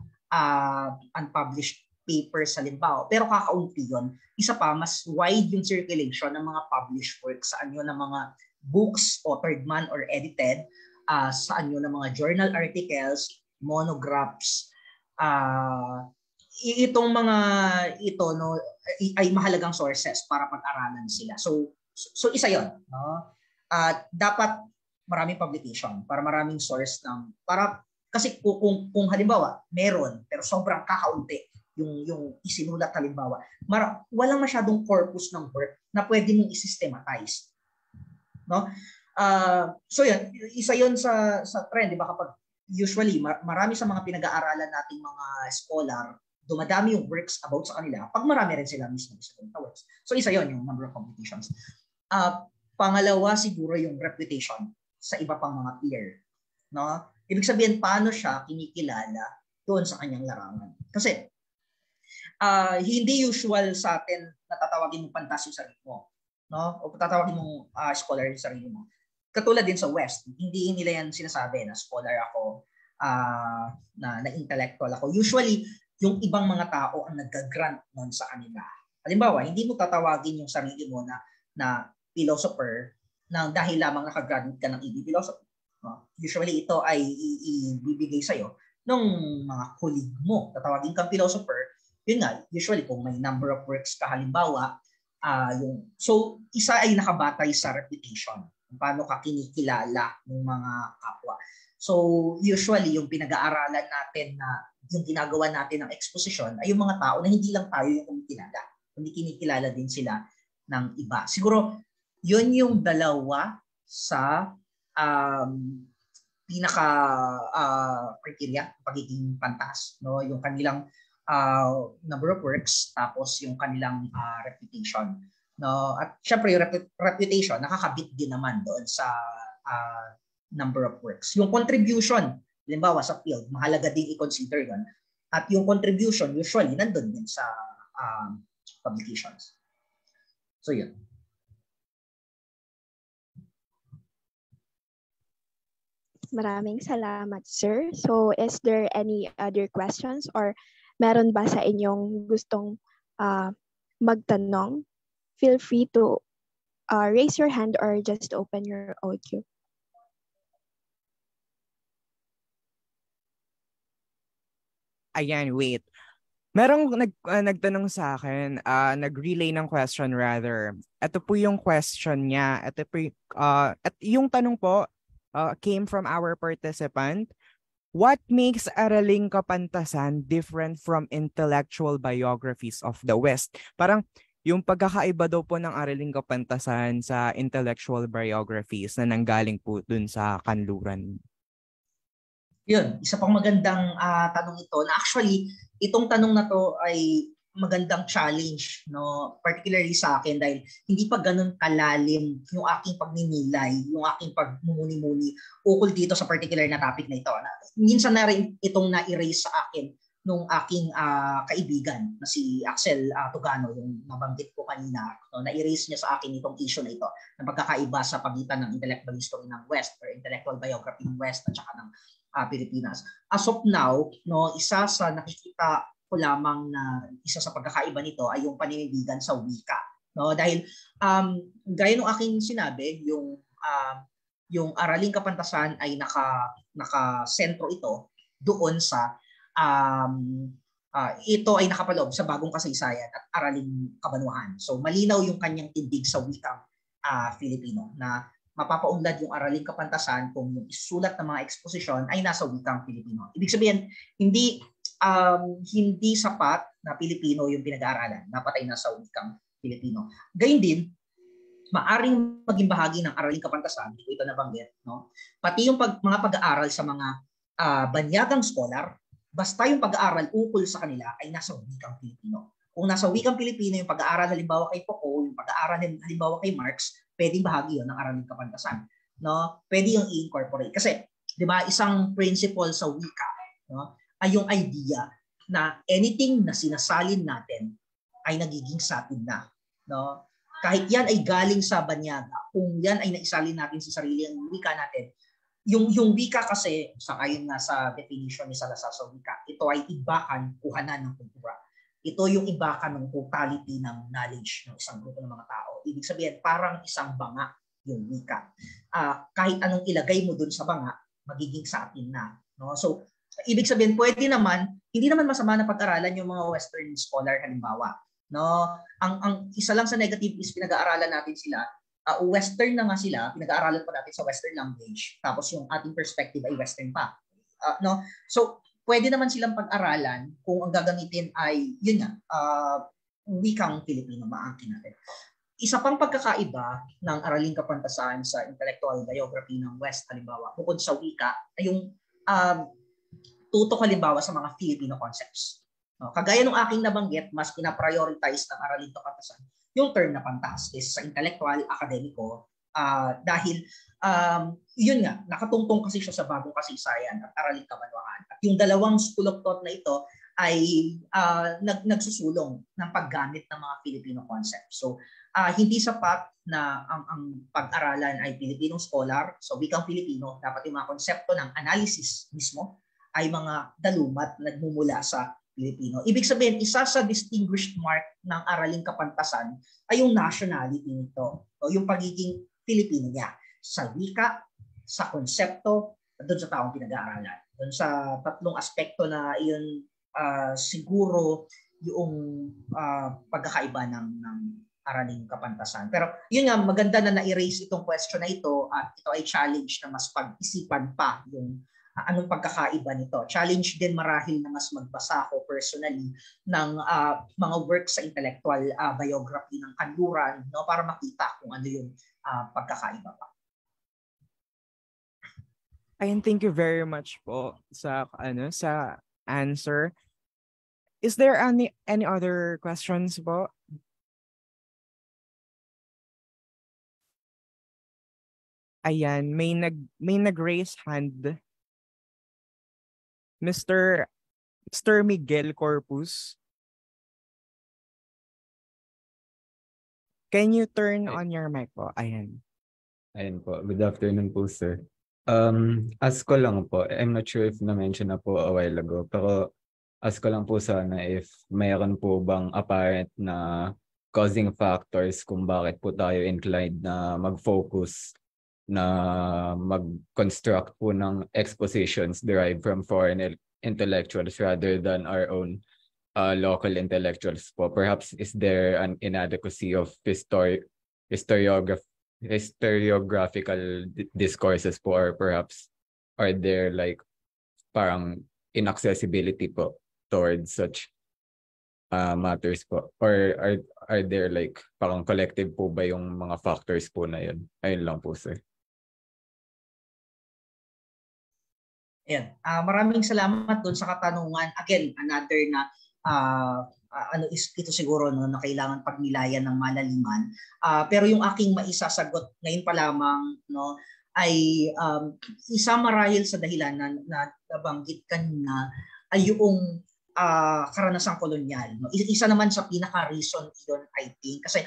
unpublished papers halimbawa, pero kakaunti yun. Isa pa, mas wide yung circulation ng mga published works sa anyo ng mga books, authored man or edited, sa anyo ng mga journal articles, monographs, itong mga ito, no, ay mahalagang sources para pag-aralan sila. So isa 'yon, no? Dapat maraming publication para maraming source kasi kung halimbawa meron pero sobrang kakaunti yung isinulat halimbawa, walang masyadong corpus ng work na pwede mong i-systematize, no? So yan, isa 'yon sa trend, di ba, kapag usually marami sa mga pinag-aaralan nating mga scholar, dumadami yung works about sa kanila pag marami rin sila mismo sa works. So isa 'yon, yung number of publications. Pangalawa siguro yung reputation sa iba pang mga peer, no? Ibig sabihin, paano siya kinikilala doon sa kanyang larangan. Kasi hindi usual sa atin na tatawagin mo pantas yung sarili mo, no? O tatawagin mo scholar yung sarili mo. Katulad din sa West, hindi nila yan sinasabi na scholar ako, na intellectual ako. Usually, yung ibang mga tao ang nag-grant nun sa kanila. Halimbawa, hindi mo tatawagin yung sarili mo na philosopher nang dahil lamang nakagraduate ka ng EB philosophy. Usually ito ay ibibigay sa'yo ng mga colleague mo. Tatawagin kang philosopher, yun nga, usually kung may number of works ka halimbawa, so isa ay nakabatay sa reputation, kung paano ka kinikilala ng mga kapwa. So usually yung pinag-aaralan natin na yung ginagawa natin ng exposition ay yung mga tao na hindi lang tayo yung kumikilala, kundi kinikilala din sila ng iba. Siguro yun yung dalawa sa pinaka criteria pagiging pantas, no? Yung kanilang number of works, tapos yung kanilang reputation, no? At syempre yung reputation nakakabit din naman doon sa number of works. Yung contribution, halimbawa sa field, mahalaga din i-consider yun. At yung contribution usually nandun din sa publications. So yun. Maraming salamat, sir. So, is there any other questions or meron ba sa inyong gustong magtanong? Feel free to raise your hand or just open your audio. Ayan, wait. Merong nagtanong sa akin, nag-relay ng question rather. Ito po yung question niya. Ito po at yung tanong po came from our participant. What makes Araling Kapantasan different from intellectual biographies of the West? Parang yung pagkakaiba daw po ng Araling Kapantasan sa intellectual biographies na nanggaling po dun sa kanluran. Yun, isa pang magandang tanong ito na actually itong tanong na to ay magandang challenge, no, particularly sa akin dahil hindi pa ganun kalalim yung aking pagninilay, yung aking pagmumuni-muni ukol dito sa particular na topic na ito. Minsan na rin itong na-erase sa akin nung aking kaibigan na si Axel Tugano, yung nabanggit ko kanina, no, na-erase niya sa akin itong issue na ito na pagkakaiba sa pagitan ng intellectual history ng West or intellectual biography ng West at saka ng Pilipinas. As of now, no, isa sa nakikita ko lamang na isa sa pagkakaiba nito ay yung paninindigan sa wika, no, dahil gaya ng aking sinabi, yung Araling Kapantasan ay naka-sentro ito doon sa ito ay nakapaloob sa bagong kasaysayan at Araling Kabanwahan. So malinaw yung kanyang tindig sa wikang Filipino na mapapaunlad yung Araling Kapantasan kung yung isulat ng mga eksposisyon ay nasa wikang Filipino. Ibig sabihin, hindi sapat na Pilipino yung pinag-aaralan, dapat ay nasa wikang Filipino. Gayun din, maaring maging bahagi ng Araling Kapantasan, ito nabanggit, no? Pati yung mga pag-aaral sa mga banyagang scholar, basta yung pag-aaral ukol sa kanila ay nasa wikang Filipino. Kung nasa wikang Pilipino yung pag-aaral halimbawa kay Foucault, yung pag-aaral halimbawa kay Marx, pwedeng bahagi yun ng Araling Kapantasan, no? Pwede yung i-incorporate kasi 'di ba, isang principle sa wika, no, ay yung idea na anything na sinasalin natin ay nagiging sa atin na, no? Kahit yan ay galing sa banyaga, kung yan ay naisalin natin sa sarili ang wika natin, yung wika kasi, ayon nga sa definition ni Salazar sa wika, ito ay ibakan, kuhanan ng kultura. Ito yung ibakan ng totality ng knowledge ng isang grupo ng mga tao. Ibig sabihin, parang isang banga yung wika. Kahit anong ilagay mo dun sa banga, magiging sa atin na, no? So, ibig sabihin, hindi naman masama na pag-aralan yung mga Western scholar halimbawa, no? Ang isa lang sa negative is pinag-aaralan natin sila, Western na nga sila, pinag-aaralan pa natin sa Western language, tapos yung ating perspective ay Western pa, no? So pwede naman silang pag-aralan kung ang gagamitin ay yun nga, wikang Filipino, maangkin natin. Isa pang pagkakaiba ng Araling Kapantasan sa intellectual biography ng West halimbawa, bukod sa wika, ay yung tutok halimbawa sa mga Filipino concepts. No, kagaya ng aking nabanggit, mas pina-prioritize ng Araling Kapantasan yung term na pantas is sa intellectual, akademiko, dahil yun nga, nakatungtong kasi siya sa bagong kasaysayan at Araling Kabanwahan. At yung dalawang school of thought na ito ay nagsusulong ng paggamit ng mga Filipino concepts. So, hindi sapat na ang pag-aralan ay Filipinong scholar, so wikang Filipino, dapat yung mga konsepto ng analysis mismo ay mga dalumat na nagmumula sa Pilipino. Ibig sabihin, isa sa distinguished mark ng Araling Kapantasan ay yung nationality nito, o yung pagiging Pilipino niya sa wika, sa konsepto, at doon sa taong pinag-aaralan. Doon sa tatlong aspekto na iyon siguro yung pagkakaiba ng Araling Kapantasan. Pero yun nga, maganda na na-erase itong question na ito at ito ay challenge na mas pag-isipan pa yung anong pagkakaiba nito. Challenge din marahil na mas magbasa ako personally ng mga works sa intellectual biography ng kanluran, no, para makita kung ano yung pagkakaiba pa. Ayun, thank you very much po sa sa answer. Is there any other questions po? Ayan, may nag-raise hand. Mr. Mr. Miguel Corpus. Can you turn on your mic po? Ayan. Ayan po. Good afternoon po, sir. Ask ko lang po, I'm not sure if na-mention na po a while ago, pero ask ko lang po sana if mayroon po bang apparent na causing factors kung bakit po tayo inclined na mag-focus na mag-construct po ng expositions derived from foreign intellectuals rather than our own local intellectuals po. Perhaps is there an inadequacy of historiographical discourses po, or perhaps are there like parang inaccessibility po towards such matters po, or are there like parang collective po ba yung mga factors po na yun? Ayun lang po, sir. Ayan. Maraming salamat doon sa katanungan. Again, another na ito siguro no, na kailangan pagnilayan ng malaliman. Pero yung aking maisasagot ngayon pa lamang no, ay isa marahil sa dahilan na nabanggit kanina ay yung karanasang kolonyal. No? Isa naman sa pinaka-reason yun, I think. Kasi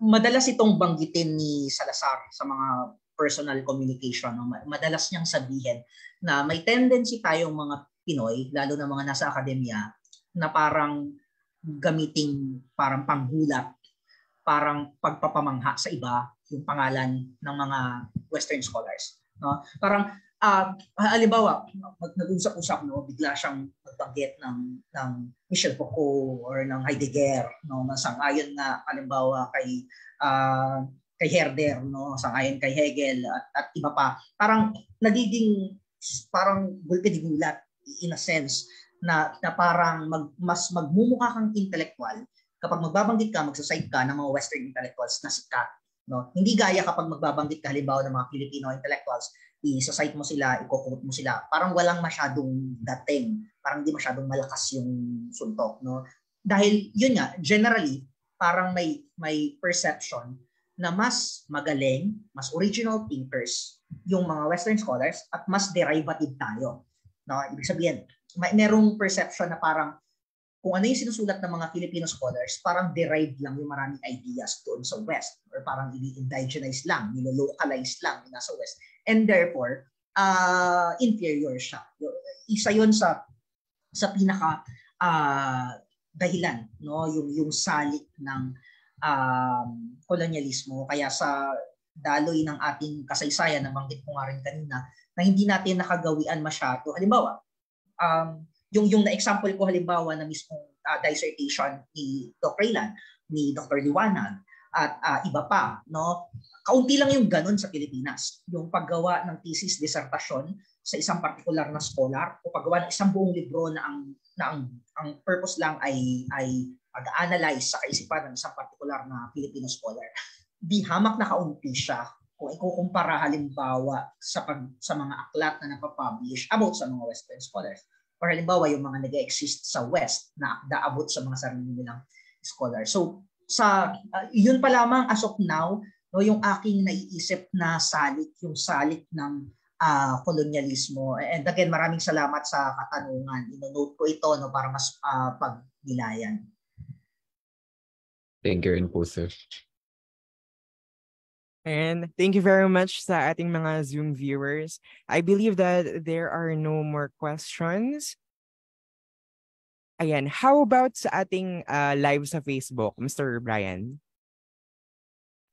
madalas itong banggitin ni Salazar sa mga personal communication. No? Madalas niyang sabihin na may tendency tayong mga Pinoy, lalo na mga nasa akademya, na parang gamiting parang panggulat, parang pagpapamangha sa iba yung pangalan ng mga Western scholars. No? Parang, halimbawa, nag-usap-usap, no, bigla siyang magbanggit ng Michel Foucault or ng Heidegger, no, sang-ayon na halimbawa kay Herder, no, sang-ayon kay Hegel at iba pa. Parang nagiging parang gulpid-gulat in a sense na parang mas magmumukha kang intellectual kapag magbabanggit ka, magsaside ka ng mga Western intellectuals na sikat. No? Hindi gaya kapag magbabanggit ka halimbawa ng mga Filipino intellectuals, i-cite mo sila, i-quote mo sila. Parang walang masyadong dating, parang hindi masyadong malakas yung suntok. No? Dahil yun nga, generally, parang may perception na mas magaling, mas original thinkers yung mga Western scholars at mas derivative tayo. No, ibig sabihin, merong perception na parang kung ano yung sinusulat ng mga Filipino scholars, parang derived lang yung maraming ideas doon sa West, or parang i-indigenize lang, nilolocalize lang yung nasa West. And therefore, inferior siya. Isa yun sa pinaka dahilan, no, yung salik ng kolonyalismo. Kaya sa daloy ng ating kasaysayan, nabanggit ko nga rin kanina, na hindi natin nakagawian masyado. Halimbawa, yung na-example ko halimbawa na mismong dissertation ni Dr. Raylan, ni Dr. Liwanag, at iba pa, no? Kaunti lang yung ganun sa Pilipinas. Yung paggawa ng thesis, dissertation sa isang particular na scholar, o paggawa ng isang buong libro na ang purpose lang ay pag-analyze sa kaisipan ng isang particular na Filipino scholar. Di hamak na kaunti siya kung ikukumpara halimbawa sa mga aklat na napapublish about sa mga Western scholars. Or halimbawa yung mga nag-exist sa West na daabot sa mga sarili nilang scholars. So yun pa lamang as of now, no, yung aking naiisip na salik ng kolonyalismo. And again, maraming salamat sa katanungan. Ino-note ko ito no, para mas pagnilayan. Thank you rin po, sir. And thank you very much sa ating mga Zoom viewers. I believe that there are no more questions. Ayan, how about sa ating live sa Facebook, Mr. Brian?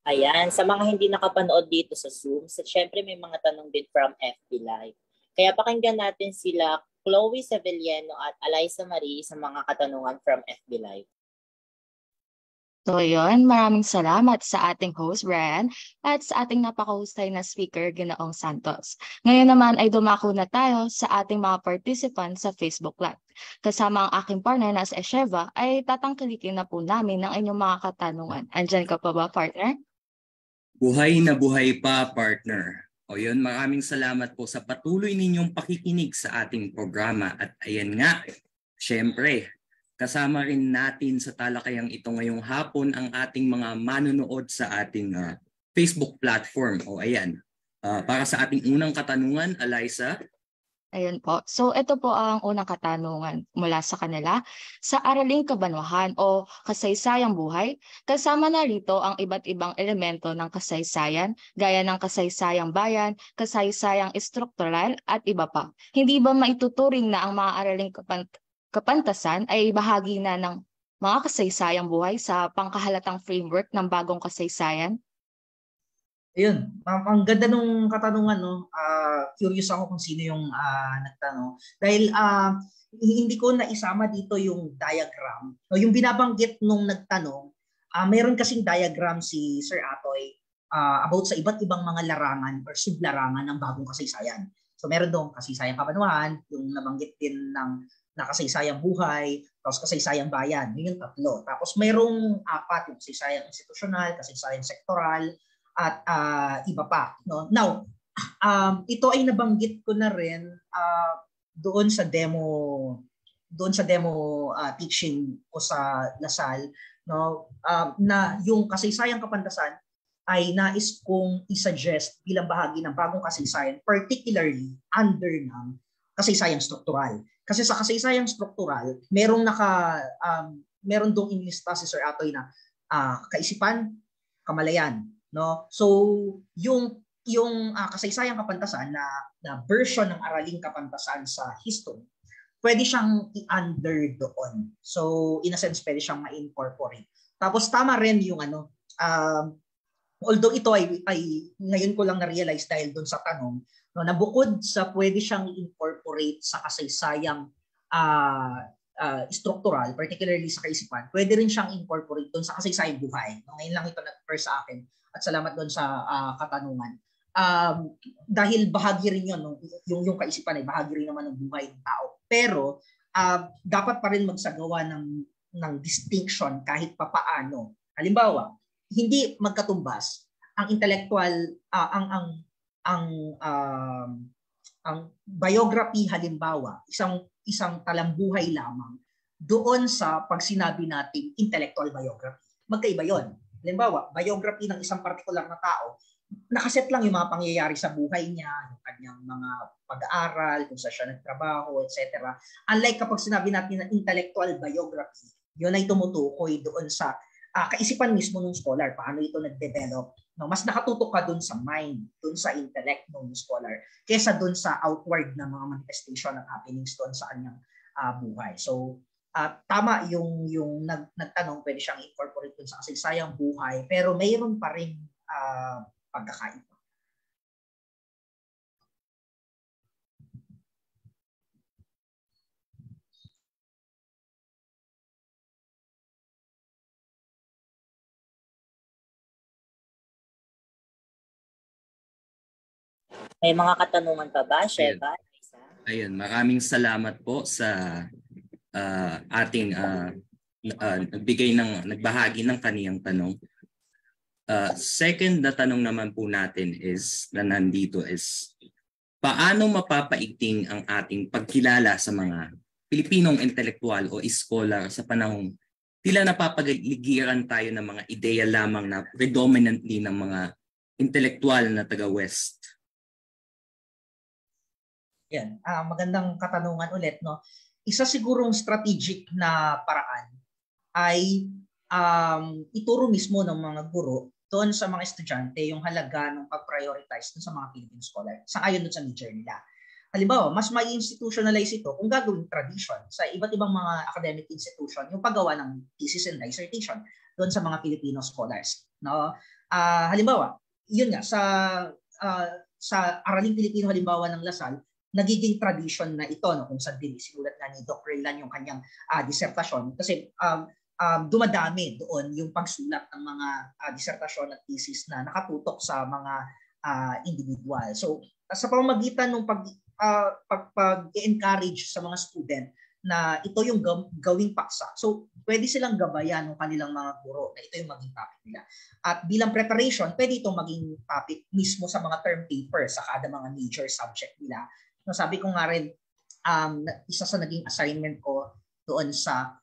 Ayan, sa mga hindi nakapanood dito sa Zoom, syempre may mga tanong din from FB Live. Kaya pakinggan natin sila Chloe Sevillano at Eliza Marie sa mga katanungan from FB Live. So yun, maraming salamat sa ating host, Brian, at sa ating napakahusay na speaker, Ginoong Santos. Ngayon naman ay dumako na tayo sa ating mga participants sa Facebook Live. Kasama ang aking partner na si Esheva ay tatangkilikin na po namin ng inyong mga katanungan. Andyan ka pa ba, partner? Buhay na buhay pa, partner. O yun, maraming salamat po sa patuloy ninyong pakikinig sa ating programa. At ayan nga, syempre, kasama rin natin sa talakayang ito ngayong hapon ang ating mga manonood sa ating Facebook platform. O ayan, para sa ating unang katanungan, Eliza, Ayun po. So ito po ang unang katanungan mula sa kanila. Sa araling kabanwahan o kasaysayang buhay, kasama na rito ang iba't ibang elemento ng kasaysayan, gaya ng kasaysayang bayan, kasaysayang estruktural at iba pa. Hindi ba maituturing na ang mga araling kapantasan ay bahagi na ng mga kasaysayang buhay sa pangkahalatang framework ng bagong kasaysayan? Ayun, ang ganda nung katanungan, no? Curious ako kung sino yung nagtanong. Dahil hindi ko naisama dito yung diagram. No, yung binabanggit nung nagtanong, meron kasing diagram si Sir Atoy about sa iba't ibang mga larangan or sublarangan ng bagong kasaysayan. So meron doon kasaysayang kabanwahan, yung nabanggit din ng kasaysayang buhay, tapos kasaysayang bayan. Yun yung tatlo. Tapos merong apat, yung kasaysayang institusyonal, kasaysayang sektoral, at iba pa, no? Now, ito ay nabanggit ko na rin doon sa demo teaching ko sa Lasal, no? Na yung kasaysayang kapantasan ay nais kong i-suggest bilang bahagi ng bagong kasaysayan, particularly under ng kasaysayang struktural. Kasi sa kasaysayang struktural, meron dong inilista si Sir Atoy na kaisipan, kamalayan, no? So yung kasaysayang kapantasan na version ng araling kapantasan sa history, pwede siyang i-under doon. So in a sense, pwede siyang ma-incorporate. Tapos tama rin yung although ito ay ngayon ko lang na-realize dahil doon sa tanong, no, na bukod sa pwede siyang incorporate sa kasaysayang struktural, particularly sa kaisipan, pwede rin siyang incorporate doon sa kasaysayang buhay. No, ngayon lang ito nag-occur sa akin. At salamat doon sa katanungan. Dahil bahagi rin yun, no? yung kaisipan ay bahagi rin naman ng buhay ng tao. Pero dapat pa rin magsagawa ng distinction kahit papaano. Halimbawa, hindi magkatumbas ang intellectual, ang biography halimbawa, isang talambuhay lamang doon sa pag sinabi nating intellectual biography. Magkaiba yon. Halimbawa, biography ng isang partikular na tao, nakaset lang yung mga pangyayari sa buhay niya, yung kanyang mga pag-aaral, kung saan siya nagtrabaho, etc. Unlike kapag sinabi natin na intellectual biography, yun ay tumutukoy doon sa kaisipan mismo ng scholar, paano ito nag-develop. No, mas nakatutok ka doon sa mind, doon sa intellect ng scholar, kesa doon sa outward na mga manifestation ng happenings doon sa kanyang buhay. So, tama yung nagtanong, pwede siyang incorporate dun sa kasaysayang buhay, pero mayroon pa rin pagkakaiba. May mga katanungan pa ba, Sheva? Ayun, maraming salamat po sa ating nagbahagi ng kaniyang tanong. Second na tanong naman po natin na nandito is, paano mapapaigting ang ating pagkilala sa mga Pilipinong intelektual o scholar sa panahong tila napapaligiran tayo ng mga ideya lamang na predominantly ng mga intelektual na taga-West? Yan, magandang katanungan ulit, no? Isa sigurong strategic na paraan ay ituro mismo ng mga guro doon sa mga estudyante yung halaga ng pag-prioritize doon sa mga Philippine scholar. Sang-ayon doon sa major nila. Halimbawa, mas may institutionalize ito kung gagawing tradition sa iba't ibang mga academic institution yung paggawa ng thesis and dissertation doon sa mga Filipino scholars. No? Halimbawa, yun nga, sa Araling Pilipino halimbawa ng Lasal, nagiging tradition na ito, no, kung saan din sinulat na ni Dr. Raylan yung kanyang disertasyon kasi dumadami doon yung pagsulat ng mga disertasyon at thesis na nakatutok sa mga individual. So sa pamamagitan ng pag-encourage sa mga student na ito yung gawing paksa. So pwede silang gabayan ng kanilang mga guro na ito yung maging topic nila. At bilang preparation, pwede itong maging topic mismo sa mga term paper sa kada mga major subject nila. No, sabi ko nga rin, isa sa naging assignment ko doon sa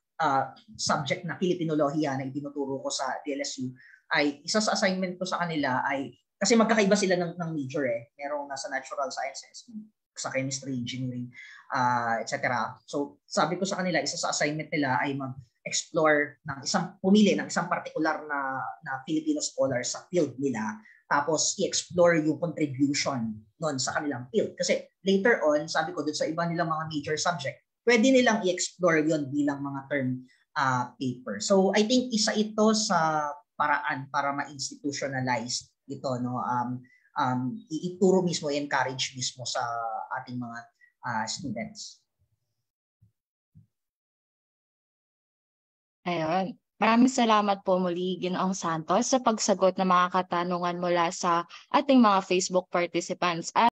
subject na Filipinolohiya na itinuturo ko sa DLSU, ay isa sa assignment ko sa kanila ay, kasi magkakaiba sila ng major merong nasa natural sciences, sa chemistry, engineering, etc. So sabi ko sa kanila, isa sa assignment nila ay mag-explore pumili ng isang particular na Filipino scholar sa field nila, tapos i-explore yung contribution nun sa kanilang field. Kasi later on, sabi ko dun sa iba nilang mga major subject, pwede nilang i-explore yon bilang mga term paper. So I think isa ito sa paraan para ma-institutionalize ito, no? Ituro mismo, encourage mismo sa ating mga students. Ayun. Maraming salamat po muli, Ginoong Santos, sa pagsagot ng mga katanungan mula sa ating mga Facebook participants.